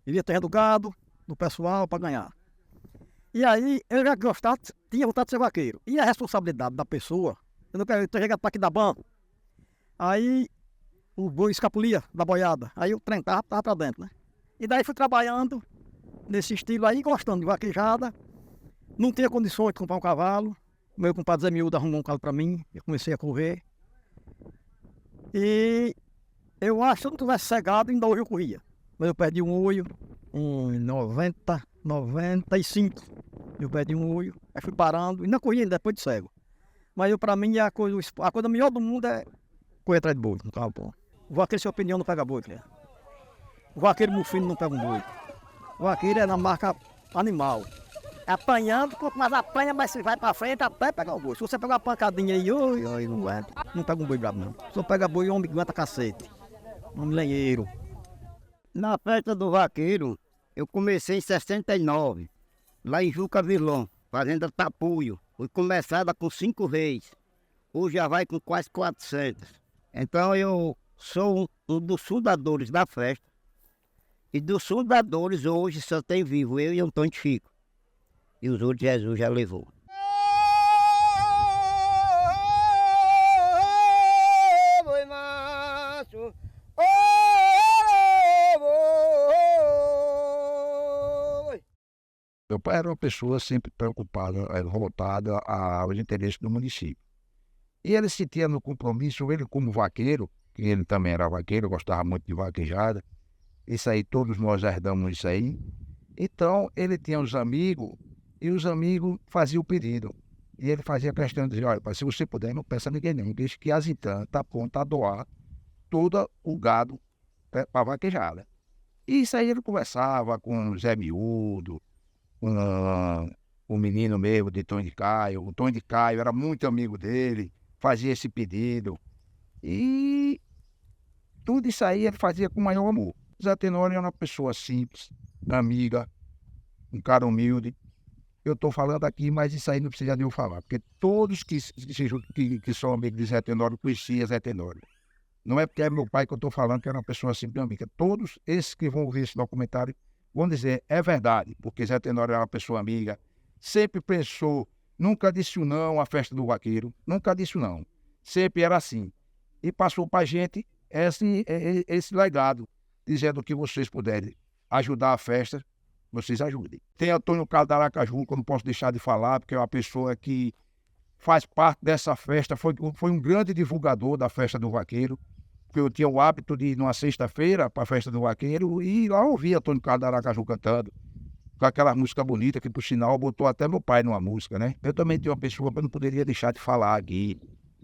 Vivia terra do gado, do pessoal, para ganhar. E aí, eu já tinha vontade de ser vaqueiro. E a responsabilidade da pessoa, eu não quero ter chegado para aqui da banca. Aí, o boi escapulia da boiada. Aí o trem tava para dentro, né? E daí fui trabalhando nesse estilo aí, gostando de vaquejada. Não tinha condições de comprar um cavalo. Meu compadre Zé Miúdo arrumou um cavalo para mim. Eu comecei a correr. E eu acho que se eu não tivesse cegado, ainda hoje eu corria. Mas eu perdi um olho em 95. Eu perdi um olho. Aí fui parando. E não corria ainda depois de cego. Mas para mim a coisa melhor do mundo é correr atrás de boi, no carro bom. O vaqueiro, sem opinião, não pega boi, né? O vaqueiro mufino não pega um boi. O vaqueiro é na marca animal. Apanhando, quanto mais apanha, mais se vai pra frente até pegar o boi. Se você pegar uma pancadinha aí, não aguenta. Não pega um boi brabo, não. Se eu pega boi, o homem aguenta cacete. Homem lenheiro. Na festa do vaqueiro, eu comecei em 69, lá em Juca Vilão, fazenda Tapuio. Foi começada com 5 reis. Hoje já vai com quase 400. Então eu sou um dos fundadores da festa. E dos fundadores hoje só tem vivo eu e Antônio Chico. E os outros Jesus já levou. Meu pai era uma pessoa sempre preocupada, voltada aos interesses do município. E ele se tinha no compromisso, ele como vaqueiro, que ele também era vaqueiro, gostava muito de vaquejada. Isso aí, todos nós herdamos isso aí. Então, ele tinha os amigos, e os amigos faziam o pedido. E ele fazia questão de dizer, olha, se você puder, não peça a ninguém não, deixe que as Intã está pronta a doar todo o gado para vaquejada. E isso aí ele conversava com o Zé Miúdo, o menino mesmo de Tonho de Caio. O Tonho de Caio era muito amigo dele, fazia esse pedido. E tudo isso aí ele fazia com o maior amor. Zé Tenório era uma pessoa simples, amiga, um cara humilde. Eu estou falando aqui, mas isso aí não precisa de eu falar, porque todos que são amigos de Zé Tenório conheciam Zé Tenório. Não é porque é meu pai que eu estou falando que era uma pessoa simples, amiga. Todos esses que vão ouvir esse documentário vão dizer, é verdade, porque Zé Tenório era uma pessoa amiga, sempre pensou, nunca disse o não à festa do vaqueiro, nunca disse o não, sempre era assim. E passou para a gente esse legado, dizendo que vocês puderem ajudar a festa, vocês ajudem. Tem Antônio Carlos da Aracaju, que eu não posso deixar de falar, porque é uma pessoa que faz parte dessa festa, foi um grande divulgador da festa do vaqueiro, porque eu tinha o hábito de ir numa sexta-feira para a festa do vaqueiro e lá ouvia Antônio Carlos da Aracaju cantando, com aquela música bonita, que por sinal botou até meu pai numa música, né? Eu também tenho uma pessoa que eu não poderia deixar de falar aqui,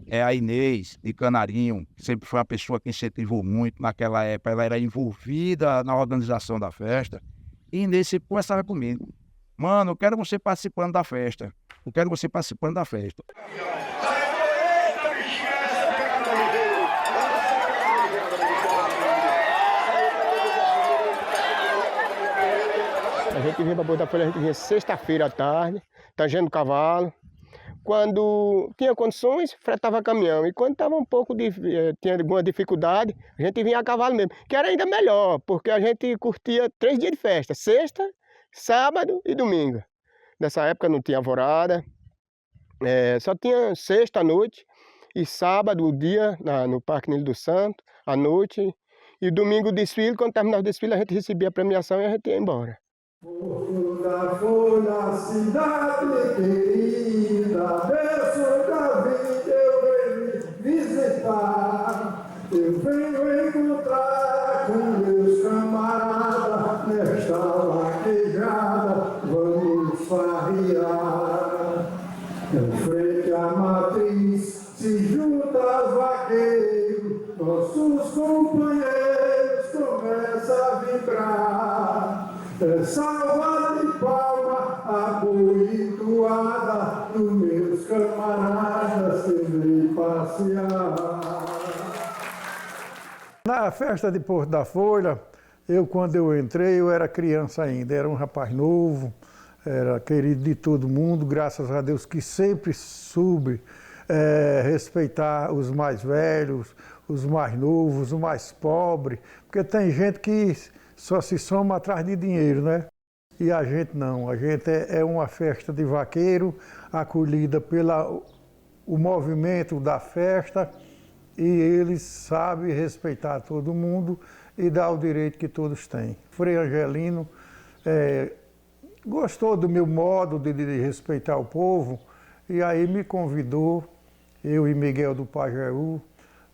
é a Inês de Canarinho, que sempre foi uma pessoa que incentivou muito naquela época, ela era envolvida na organização da festa, e Inês sempre conversava comigo, mano, eu quero você participando da festa, eu quero você participando da festa. A gente vinha para Porto da Folha, a gente vinha sexta-feira à tarde, tangendo cavalo. Quando tinha condições, fretava caminhão. E quando estava tinha alguma dificuldade, a gente vinha a cavalo mesmo. Que era ainda melhor, porque a gente curtia 3 dias de festa. Sexta, sábado e domingo. Nessa época não tinha alvorada. Só tinha sexta à noite e sábado o dia no Parque Nilo do Santo, à noite. E domingo o desfile, quando terminava o desfile a gente recebia a premiação e a gente ia embora. Porto da Folha, cidade querida, berço da vida eu venho visitar. Eu venho encontrar com meus camaradas nesta vaqueira. lembrar. É salva de palma, apoiada dos meus camaradas que vêm passear. Na festa de Porto da Folha, quando eu entrei, eu era criança ainda, era um rapaz novo, era querido de todo mundo, graças a Deus que sempre soube respeitar os mais velhos, os mais novos, os mais pobres, porque tem gente que só se soma atrás de dinheiro, né? E a gente não, a gente é uma festa de vaqueiro, acolhida pelo movimento da festa, e eles sabem respeitar todo mundo e dar o direito que todos têm. Frei Angelino gostou do meu modo de respeitar o povo e aí me convidou, eu e Miguel do Pajeú,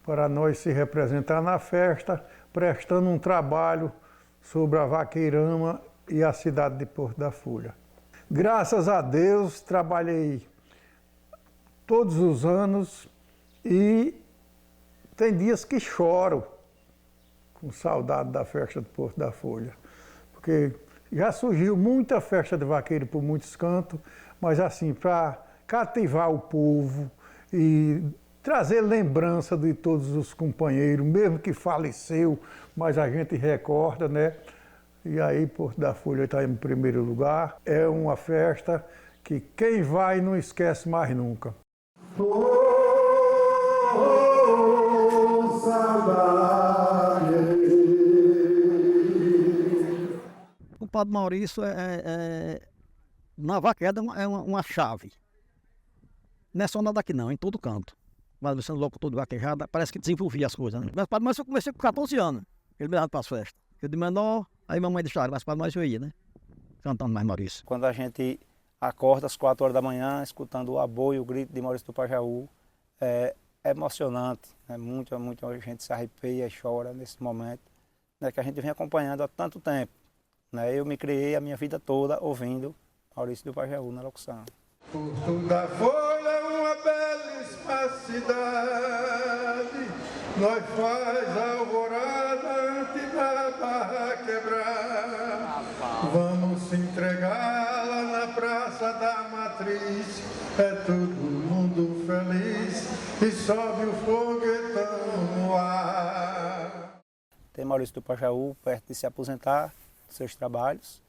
para nós se representar na festa, prestando um trabalho sobre a vaqueirama e a cidade de Porto da Folha. Graças a Deus, trabalhei todos os anos e tem dias que choro com saudade da festa de Porto da Folha, porque já surgiu muita festa de vaqueiro por muitos cantos, mas assim, para cativar o povo e trazer lembrança de todos os companheiros, mesmo que faleceu, mas a gente recorda, né? E aí Porto da Folha está em primeiro lugar. É uma festa que quem vai não esquece mais nunca. O Padre Maurício na vaqueda é uma chave. Não é só nada aqui não, em todo canto. Mas você louco todo vaquejada, parece que desenvolvia as coisas, né? Mas o Padre Maurício eu comecei com 14 anos. Ele me dava para as festas. Eu de menor, aí mamãe deixava, mas o Padre Maurício eu ia, né? Cantando mais Maurício. Quando a gente acorda às 4 horas da manhã, escutando o aboio, o grito de Maurício do Pajeú, é emocionante, né? Muita gente se arrepia e chora nesse momento, né? Que a gente vem acompanhando há tanto tempo, né? Eu me criei a minha vida toda ouvindo Maurício do Pajeú na locução. Porto da Folha é uma belíssima cidade, nós faz alvorada antes da barra quebrar. Vamos se entregar lá na Praça da Matriz, é todo mundo feliz e sobe o foguetão no ar. Tem Maurício do Pajeú perto de se aposentar dos seus trabalhos,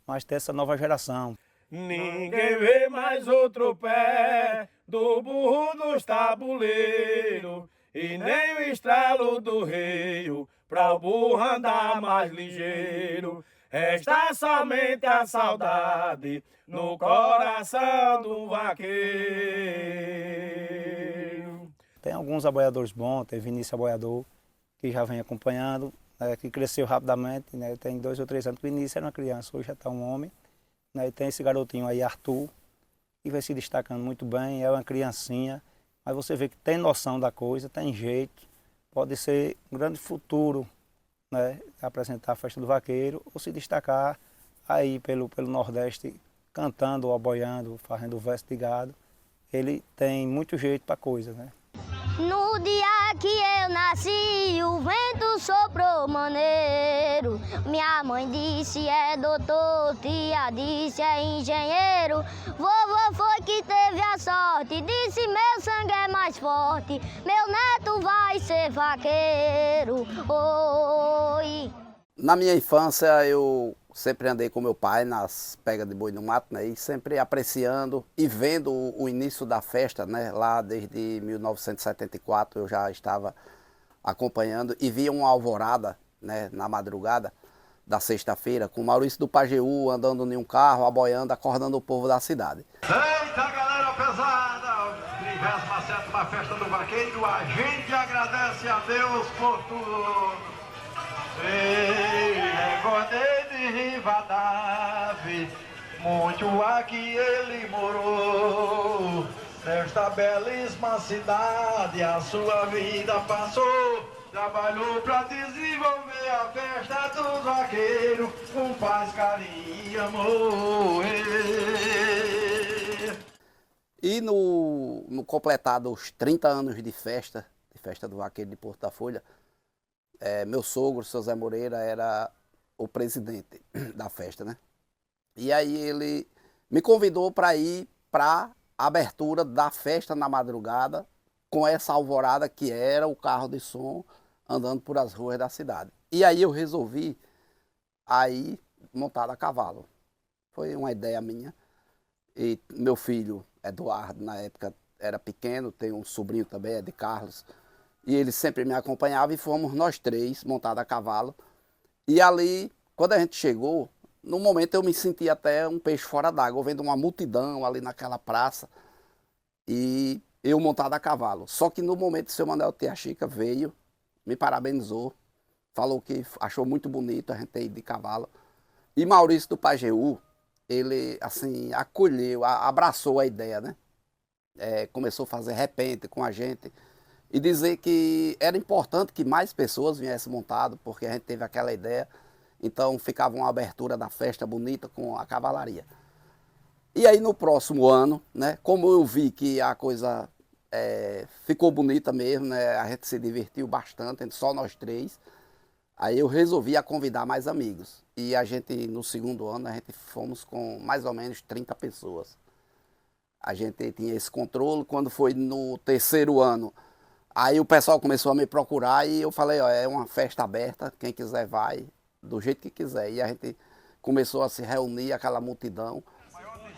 mas tem essa nova geração. Ninguém vê mais outro pé do burro dos tabuleiros e nem o estralo do reio pra o burro andar mais ligeiro. Resta somente a saudade no coração do vaqueiro. Tem alguns aboiadores bons, tem Vinícius Aboiador, que já vem acompanhando, que cresceu rapidamente, né? Tem 2 ou 3 anos que o Vinícius era uma criança, hoje já está um homem. E tem esse garotinho aí, Arthur, que vai se destacando muito bem, é uma criancinha, mas você vê que tem noção da coisa, tem jeito, pode ser um grande futuro, né? Apresentar a festa do vaqueiro ou se destacar aí pelo Nordeste, cantando ou boiando, fazendo verso de gado. Ele tem muito jeito para coisa, né? No dia que eu nasci, o vento soprou maneiro. Minha mãe disse é doutor, tia disse é engenheiro. Vovô foi que teve a sorte, disse meu sangue é mais forte. Meu neto vai ser vaqueiro, oi. Na minha infância eu sempre andei com meu pai nas pegas de boi no mato, né? E sempre apreciando e vendo o início da festa, né? Lá desde 1974 eu já estava acompanhando e via uma alvorada, né? Na madrugada da sexta-feira com Maurício do Pajeú andando em um carro, aboiando, acordando o povo da cidade. Eita galera pesada, 37ª Festa do Vaqueiro, a gente agradece a Deus por tudo. Ei, recordei de Rivadavia, muito aqui ele morou. Nesta belíssima cidade a sua vida passou. Trabalhou para desenvolver a festa dos vaqueiros com paz, carinho e amor. E no completado os 30 anos de festa do vaqueiro de Porto da Folha, meu sogro, seu Zé Moreira, era o presidente da festa, né? E aí ele me convidou para ir para a abertura da festa na madrugada, com essa alvorada que era o carro de som andando por as ruas da cidade. E aí eu resolvi aí montar a cavalo. Foi uma ideia minha. E meu filho, Eduardo, na época era pequeno, tem um sobrinho também, é de Carlos, e ele sempre me acompanhava e fomos nós três montados a cavalo. E ali, quando a gente chegou, no momento eu me senti até um peixe fora d'água, vendo uma multidão ali naquela praça e eu montado a cavalo. Só que no momento o seu Manuel Tia Chica veio, me parabenizou, falou que achou muito bonito a gente ter ido de cavalo. E Maurício do Pajeú, ele assim acolheu, abraçou a ideia, né? Começou a fazer repente com a gente e dizer que era importante que mais pessoas viessem montado, porque a gente teve aquela ideia. Então ficava uma abertura da festa bonita com a cavalaria. E aí no próximo ano, né, como eu vi que a coisa ficou bonita mesmo, né, a gente se divertiu bastante, só nós três, aí eu resolvi convidar mais amigos. E a gente, no segundo ano, a gente fomos com mais ou menos 30 pessoas. A gente tinha esse controle. Quando foi no terceiro ano, aí o pessoal começou a me procurar e eu falei, ó, é uma festa aberta, quem quiser vai, do jeito que quiser. E a gente começou a se reunir, aquela multidão.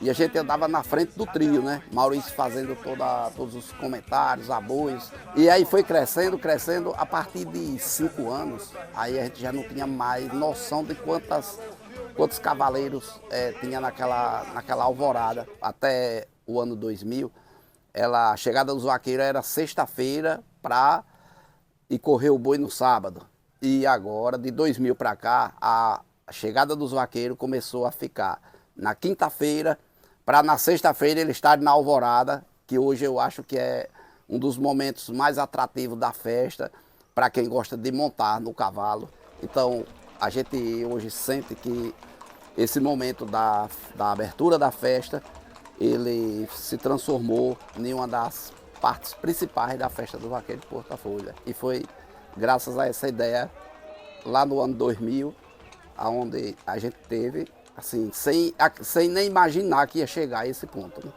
E a gente andava na frente do trio, né? Maurício fazendo todos os comentários, apoios. E aí foi crescendo, crescendo. A partir de 5 anos, aí a gente já não tinha mais noção de quantos cavaleiros tinha naquela alvorada. Até o ano 2000, a chegada dos vaqueiros era sexta-feira e correr o boi no sábado. E agora, de 2000 para cá, a chegada dos vaqueiros começou a ficar na quinta-feira, para na sexta-feira ele estar na alvorada, que hoje eu acho que é um dos momentos mais atrativos da festa, para quem gosta de montar no cavalo. Então, a gente hoje sente que esse momento da abertura da festa, ele se transformou em uma das partes principais da festa do Vaqueiro de Porto da Folha. E foi graças a essa ideia, lá no ano 2000, onde a gente teve, assim, sem nem imaginar que ia chegar a esse ponto, né?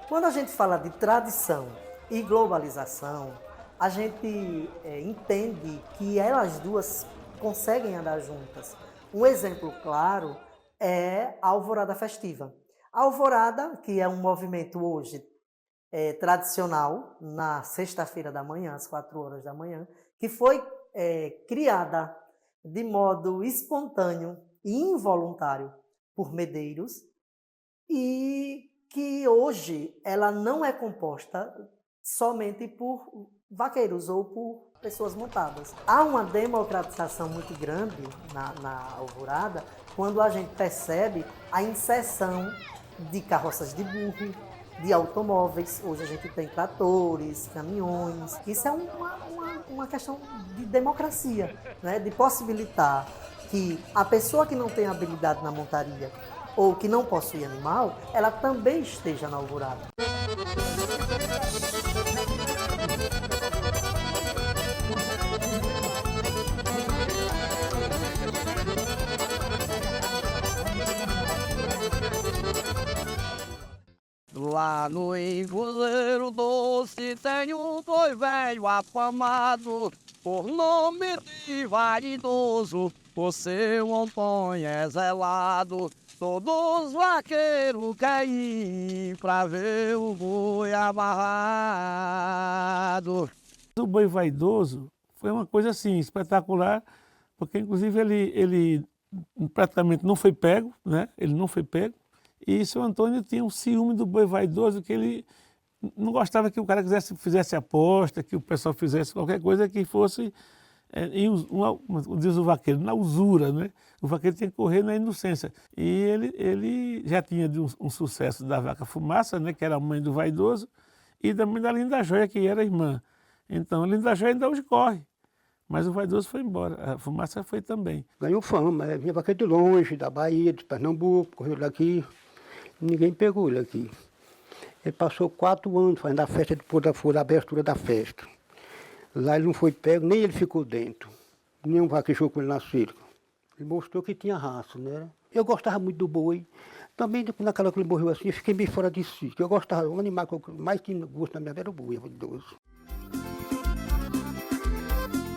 Quando a gente fala de tradição e globalização, a gente entende que elas duas conseguem andar juntas. Um exemplo claro é a Alvorada Festiva. A Alvorada, que é um movimento hoje tradicional, na sexta-feira da manhã, às 4 horas da manhã, que foi criada de modo espontâneo e involuntário por medeiros e que hoje ela não é composta somente por vaqueiros ou por pessoas montadas. Há uma democratização muito grande na Alvorada quando a gente percebe a inserção de carroças de burro, de automóveis. Hoje a gente tem tratores, caminhões. Isso é uma questão de democracia, né? De possibilitar que a pessoa que não tem habilidade na montaria ou que não possui animal, ela também esteja na alvorada. Lá no Envoleiro Doce tem um boi velho afamado, por nome de vaidoso, por seu Antônio é zelado. Todos os vaqueiros querem ir pra ver o boi amarrado. O boi vaidoso foi uma coisa assim, espetacular, porque inclusive ele praticamente não foi pego, né? Ele não foi pego. E seu Antônio tinha um ciúme do boi vaidoso, que ele não gostava que o cara fizesse aposta, que o pessoal fizesse qualquer coisa que fosse, diz o vaqueiro, na usura, né? O vaqueiro tinha que correr na inocência. E ele já tinha um sucesso da Vaca Fumaça, né? Que era a mãe do vaidoso, e também da Linda Joia, que era a irmã. Então a Linda Joia ainda hoje corre, mas o vaidoso foi embora, a Fumaça foi também. Ganhou fama, vinha vaqueiro de longe, da Bahia, de Pernambuco, correu daqui. Ninguém pegou ele aqui. Ele passou 4 anos fazendo a festa de Porto da Folha, a abertura da festa. Lá ele não foi pego, nem ele ficou dentro. Nenhum vaquejou com ele na cerca. Ele mostrou que tinha raça, né? Eu gostava muito do boi. Também, naquela que ele morreu assim, eu fiquei meio fora de si. Eu gostava, o animal que eu mais tinha gosto na minha vida era o boi, é vaidoso.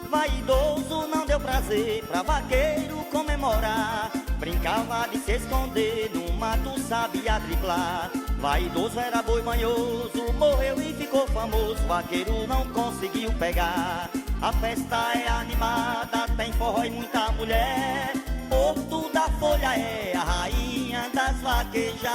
Vaidoso não deu prazer pra vaqueiro comemorar. Brincava de se esconder, no mato sabia driblar. Vaidoso era boi manhoso, morreu e ficou famoso. Vaqueiro não conseguiu pegar. A festa é animada, tem forró e muita mulher. Porto da Folha é a rainha das vaquejadas.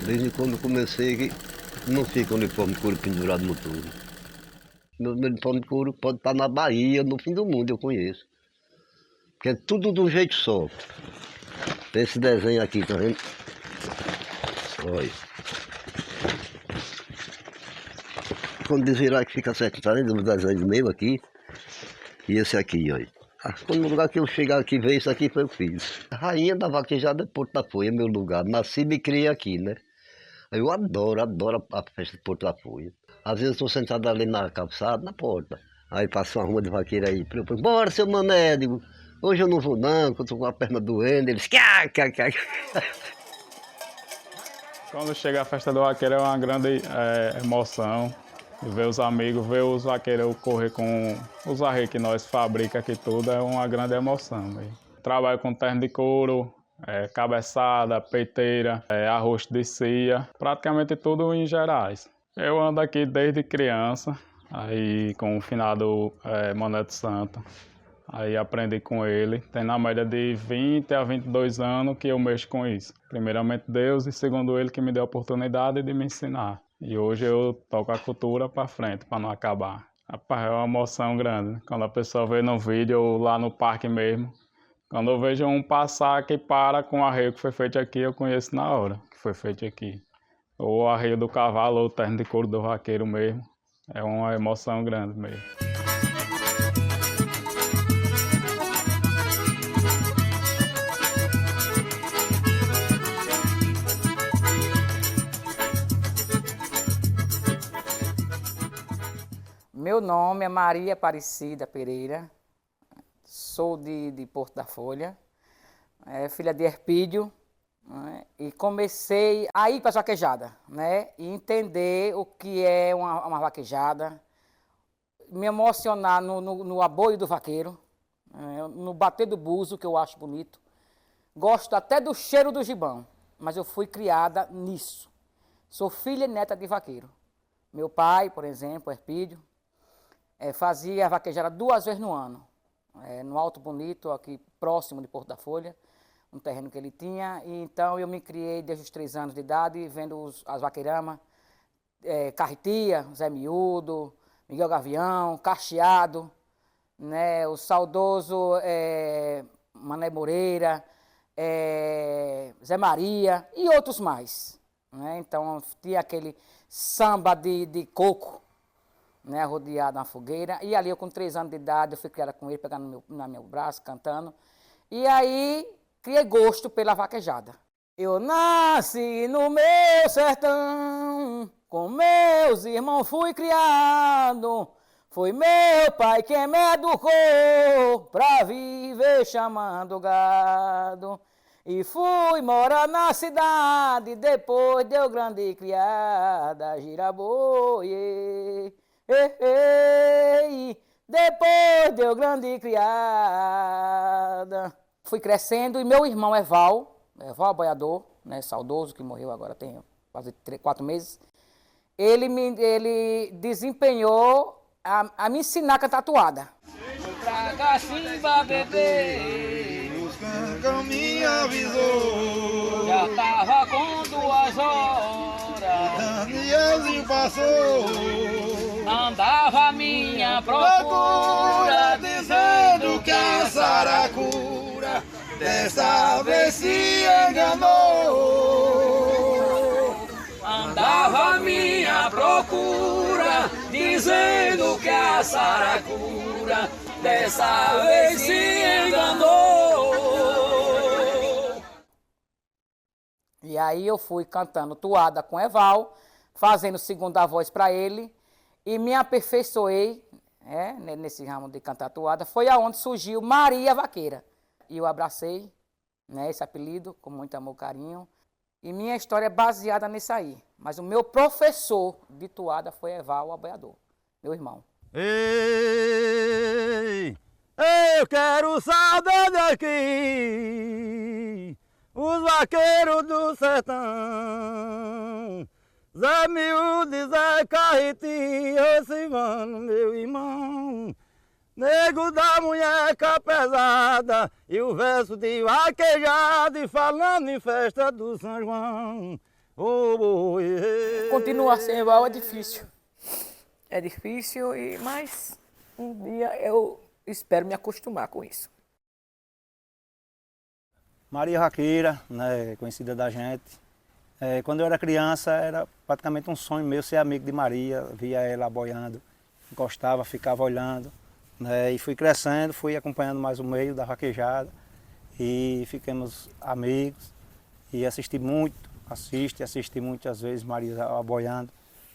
Desde quando comecei, não fica uniforme de couro pendurado no touro. Meu uniforme de couro pode estar na Bahia, no fim do mundo, eu conheço. Porque é tudo de um jeito só. Tem esse desenho aqui, tá vendo? Olha. Quando desvirar que fica certo, tá vendo? O desenho meu aqui. E esse aqui, olha. Quando no lugar que eu chegar aqui, ver isso aqui, foi o que eu fiz. A rainha da vaquejada é Porto da Folha, é meu lugar. Nasci e me criei aqui, né? Eu adoro a festa de Porto da Folha. Às vezes eu estou sentado ali na calçada, na porta. Aí passa uma ruma de vaqueiro aí. Bora, seu mané, digo, hoje eu não vou não, que eu estou com a perna doendo. Eles... Quando chega a festa do vaqueiro é uma grande emoção. Ver os amigos, ver os vaqueiros correr com os arreios que nós fabricamos aqui tudo é uma grande emoção. Véio. Trabalho com terno de couro, cabeçada, peiteira, arroz de cia, praticamente tudo em Gerais. Eu ando aqui desde criança, aí com o finado Mané de Santa. Aí aprendi com ele, tem na média de 20 a 22 anos que eu mexo com isso. Primeiramente Deus e segundo ele que me deu a oportunidade de me ensinar. E hoje eu toco a cultura para frente, para não acabar. Rapaz, é uma emoção grande, né? Quando a pessoa vê no vídeo ou lá no parque mesmo. Quando eu vejo um passar que para com o arreio que foi feito aqui, eu conheço na hora que foi feito aqui. Ou o arreio do cavalo, ou o terno de couro do vaqueiro mesmo. É uma emoção grande mesmo. Meu nome é Maria Aparecida Pereira, sou de Porto da Folha, filha de Herpídio, né, e comecei a ir para a vaquejada, né, e entender o que é uma vaquejada, me emocionar no aboio do vaqueiro, no bater do buzo, que eu acho bonito. Gosto até do cheiro do gibão, mas eu fui criada nisso. Sou filha e neta de vaqueiro. Meu pai, por exemplo, Herpídio, fazia a vaquejada 2 vezes no ano, no Alto Bonito, aqui próximo de Porto da Folha, um terreno que ele tinha. E então eu me criei desde os 3 anos de idade, vendo as vaqueiramas, Carretia, Zé Miúdo, Miguel Gavião, Cacheado, né, o saudoso Mané Moreira, Zé Maria e outros mais. Né? Então tinha aquele samba de coco, né, rodeado na fogueira, e ali eu com 3 anos de idade, eu fui criada com ele, pegando no meu braço, cantando, e aí criei gosto pela vaquejada. Eu nasci no meu sertão, com meus irmãos fui criado, foi meu pai quem me educou, pra viver chamando gado, e fui morar na cidade, depois deu grande criada, Giraboi. Depois deu grande criada. Fui crescendo e meu irmão Eval boiador, né, saudoso, que morreu agora tem quase 4 meses, ele desempenhou a me ensinar a cantar toada. Pra Cacimba beber, os cancão me avisou, já tava com 2 horas, Danielzinho passou. Andava a minha procura, dizendo que a saracura dessa vez se enganou. Andava a minha procura, dizendo que a saracura dessa vez se enganou. E aí eu fui cantando toada com Eval, fazendo segunda voz para ele, e me aperfeiçoei nesse ramo de cantar toada. Foi aonde surgiu Maria Vaqueira. E eu abracei esse apelido com muito amor e carinho. E minha história é baseada nisso aí. Mas o meu professor de toada foi Eval, o aboiador, meu irmão. Ei, eu quero saber daqui, os vaqueiros do sertão. Zé Miúde, Zé Carretinho, esse mano, meu irmão. Nego da munheca pesada e o verso de vaquejada e falando em festa do São João. Continuar sem Eval é difícil. É difícil, mas um dia eu espero me acostumar com isso. Maria Vaqueira, né, conhecida da gente. Quando eu era criança, era praticamente um sonho meu ser amigo de Maria. Via ela boiando, gostava, ficava olhando. Né, e fui crescendo, fui acompanhando mais o meio da vaquejada. E ficamos amigos. E assisti muitas vezes Maria aboiando,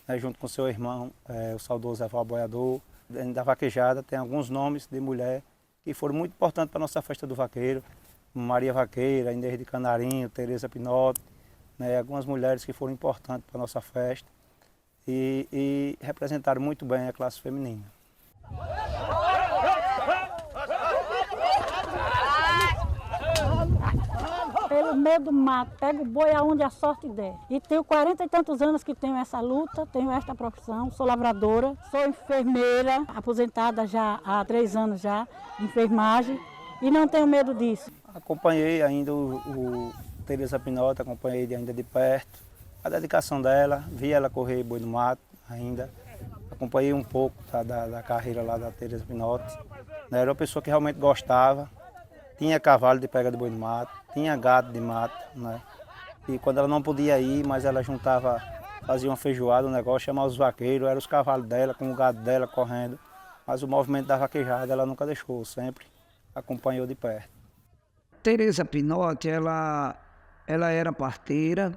né, junto com seu irmão, o saudoso Eval Aboiador. Dentro da vaquejada tem alguns nomes de mulher que foram muito importantes para a nossa festa do vaqueiro. Maria Vaqueira, Inês de Canarinho, Tereza Pinotti, né, algumas mulheres que foram importantes para a nossa festa e representaram muito bem a classe feminina. Pelo meio do mato, pego o boi aonde a sorte der. E tenho 40 e tantos anos que tenho essa luta, tenho esta profissão, sou lavradora, sou enfermeira, aposentada já há 3 anos já, de enfermagem, e não tenho medo disso. Acompanhei ainda o Tereza Pinotti, acompanhei ainda de perto a dedicação dela, vi ela correr boi no mato ainda, acompanhei um pouco da carreira lá da Tereza Pinotti. Era uma pessoa que realmente gostava, tinha cavalo de pega de boi no mato, tinha gado de mato, né? E quando ela não podia ir, mas ela juntava, fazia uma feijoada, um negócio, chamava os vaqueiros, eram os cavalos dela, com o gado dela correndo. Mas o movimento da vaquejada ela nunca deixou, sempre acompanhou de perto. Tereza Pinotti, ela era parteira,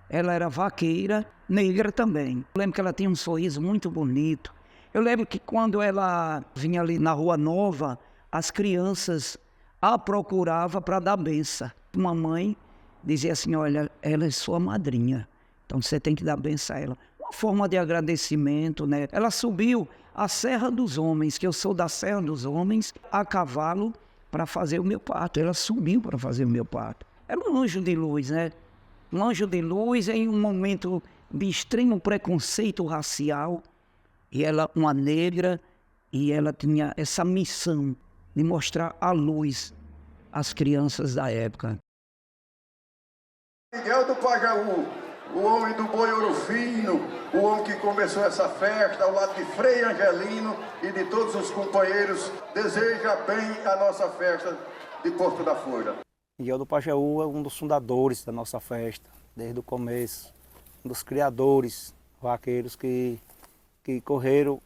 ela era vaqueira, negra também. Eu lembro que ela tinha um sorriso muito bonito. Eu lembro que quando ela vinha ali na Rua Nova, as crianças a procurava para dar benção. Uma mãe dizia assim, olha, ela é sua madrinha, então você tem que dar benção a ela. Uma forma de agradecimento, né? Ela subiu a Serra dos Homens, que eu sou da Serra dos Homens, a cavalo para fazer o meu parto. Ela subiu para fazer o meu parto. Era um anjo de luz, né? Um anjo de luz em um momento de extremo preconceito racial. E ela, uma negra, e ela tinha essa missão de mostrar a luz às crianças da época. Miguel do Pajaú, o homem do boi ouro fino, o homem que começou essa festa ao lado de Frei Angelino e de todos os companheiros, deseja bem a nossa festa de Porto da Folha. Miguel do Pajaú é um dos fundadores da nossa festa, desde o começo, um dos criadores vaqueiros que correram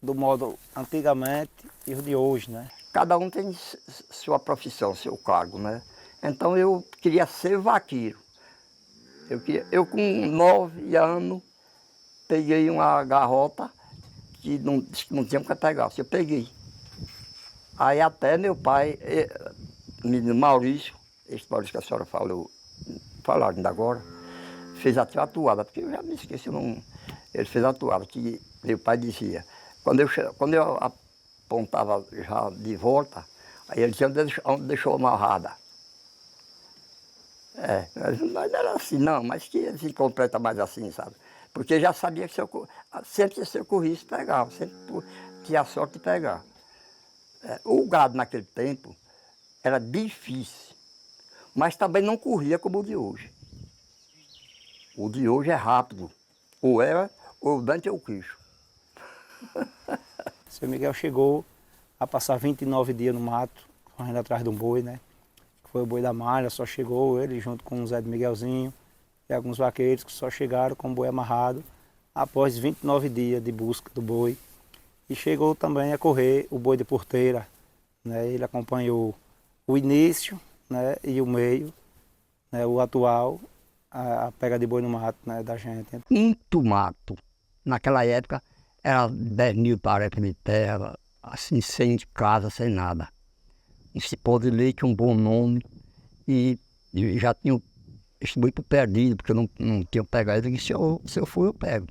do modo antigamente e o de hoje, né? Cada um tem sua profissão, seu cargo, né? Então eu queria ser vaqueiro. Eu com 9 anos peguei uma garrota que não tinha que pegar, eu peguei. Aí até meu pai, menino Maurício, esse Maurício que a senhora falaram ainda agora, fez até a toada, porque eu já me esqueci, ele fez a toada, que meu pai dizia, quando eu apontava já de volta, aí ele dizia onde deixou amarrada. Mas era assim, não, mas que se completa mais assim, sabe? Porque já sabia que sempre se eu corrisse, pegava, sempre tinha a sorte de pegar. O gado naquele tempo era difícil, mas também não corria como o de hoje. O de hoje é rápido, ou o dente é o queixo. Seu Miguel chegou a passar 29 dias no mato, correndo atrás de um boi, né? Foi o boi da malha, só chegou ele junto com o Zé de Miguelzinho e alguns vaqueiros que só chegaram com o boi amarrado após 29 dias de busca do boi. E chegou também a correr o boi de porteira, né? Ele acompanhou o início, né, e o meio, né, o atual, a pega de boi no mato, né, da gente. Muito mato. Naquela época era 10 mil tarecas de terra, assim, sem casa, sem nada. Um cipó de leite, um bom nome, e já tinha esse boi perdido, porque eu não tinha pegado. Eu disse, se eu for, eu pego.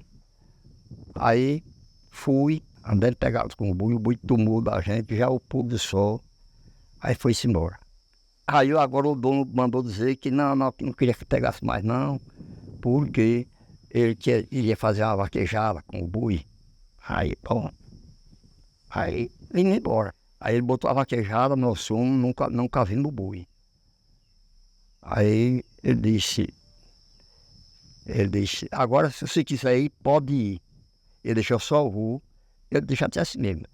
Aí fui, andando pegado com o boi tomou da gente, já o pôr do sol, aí foi-se embora. Aí agora o dono mandou dizer que não queria que pegasse mais não, porque ele ia fazer uma vaquejada com o boi. Aí, bom, aí vim embora. Aí ele botou a vaquejada, meu sono, nunca vi no boi. Aí ele disse, agora se você quiser ir, pode ir. Ele deixou só o voo, eu deixei até assim mesmo.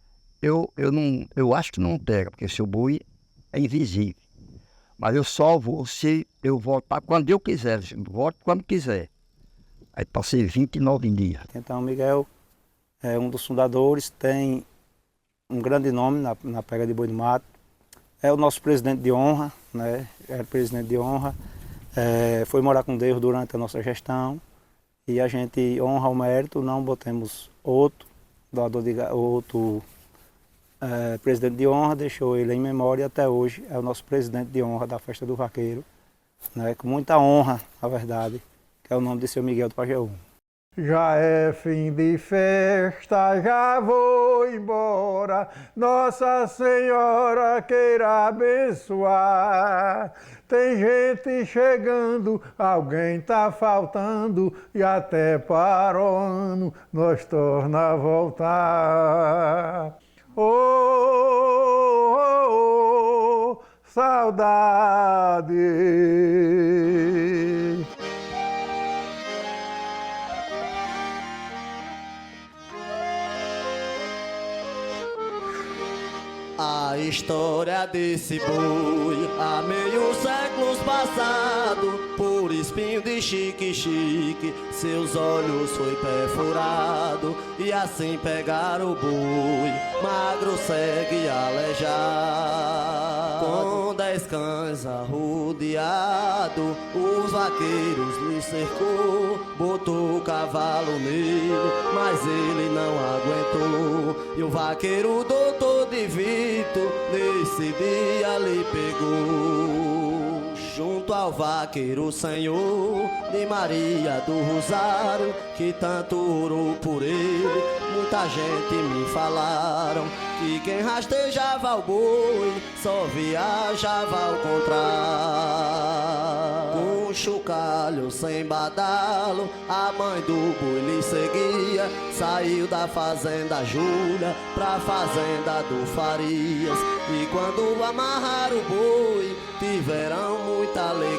Eu acho que não pega, porque seu boi é invisível. Mas eu só vou se eu voltar quando eu quiser, volto quando quiser. Aí passei 29 dias. Então, Miguel é um dos fundadores, tem um grande nome na pega de boi do mato. É o nosso presidente de honra, né? Era presidente de honra. Foi morar com Deus durante a nossa gestão. E a gente honra o mérito, não botemos outro presidente de honra, deixou ele em memória até hoje. É o nosso presidente de honra da Festa do Vaqueiro, né? Com muita honra, na verdade, que é o nome de seu Miguel do Pajeú. Já é fim de festa, já vou embora, Nossa Senhora queira abençoar. Tem gente chegando, alguém tá faltando, e até para o ano nós torna a voltar. Oh, saudade. A história desse boi há meio séculos passado, por espinho de chique-chique, seus olhos foi perfurado, e assim pegaram o boi, magro, cego e aleijado. Com 10 cães arrodeado, os vaqueiros lhe cercou, botou o cavalo nele, mas ele não aguentou, e o vaqueiro doutor Divino nesse dia lhe pegou. Junto ao vaqueiro Senhor de Maria do Rosário, que tanto orou por ele, muita gente me falaram que quem rastejava o boi só viajava ao contrário. Com chocalho sem badalo, a mãe do boi lhe seguia, saiu da fazenda Júlia pra fazenda do Farias, e quando amarraram o boi tiveram muita alegria.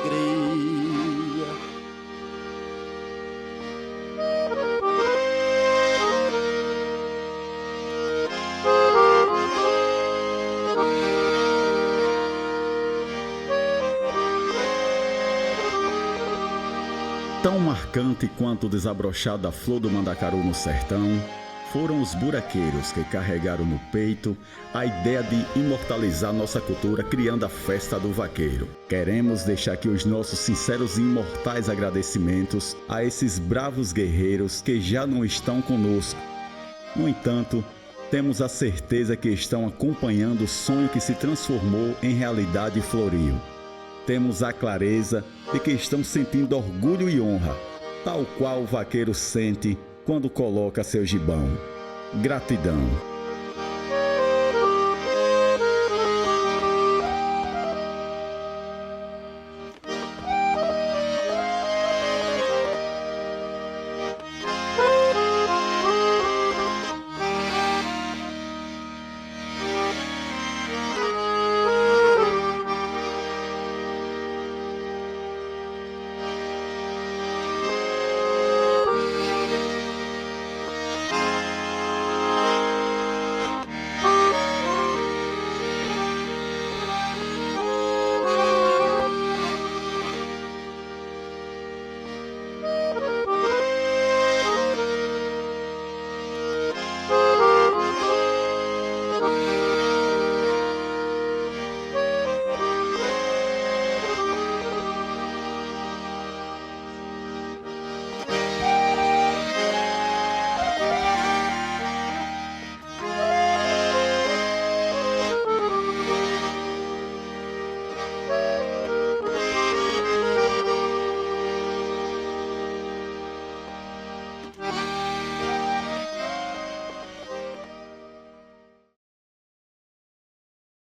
Tão marcante quanto desabrochada a flor do mandacaru no sertão, foram os buraqueiros que carregaram no peito a ideia de imortalizar nossa cultura criando a Festa do Vaqueiro. Queremos deixar aqui os nossos sinceros e imortais agradecimentos a esses bravos guerreiros que já não estão conosco. No entanto, temos a certeza que estão acompanhando o sonho que se transformou em realidade e floriu. Temos a clareza de que estão sentindo orgulho e honra, tal qual o vaqueiro sente quando coloca seu gibão. Gratidão.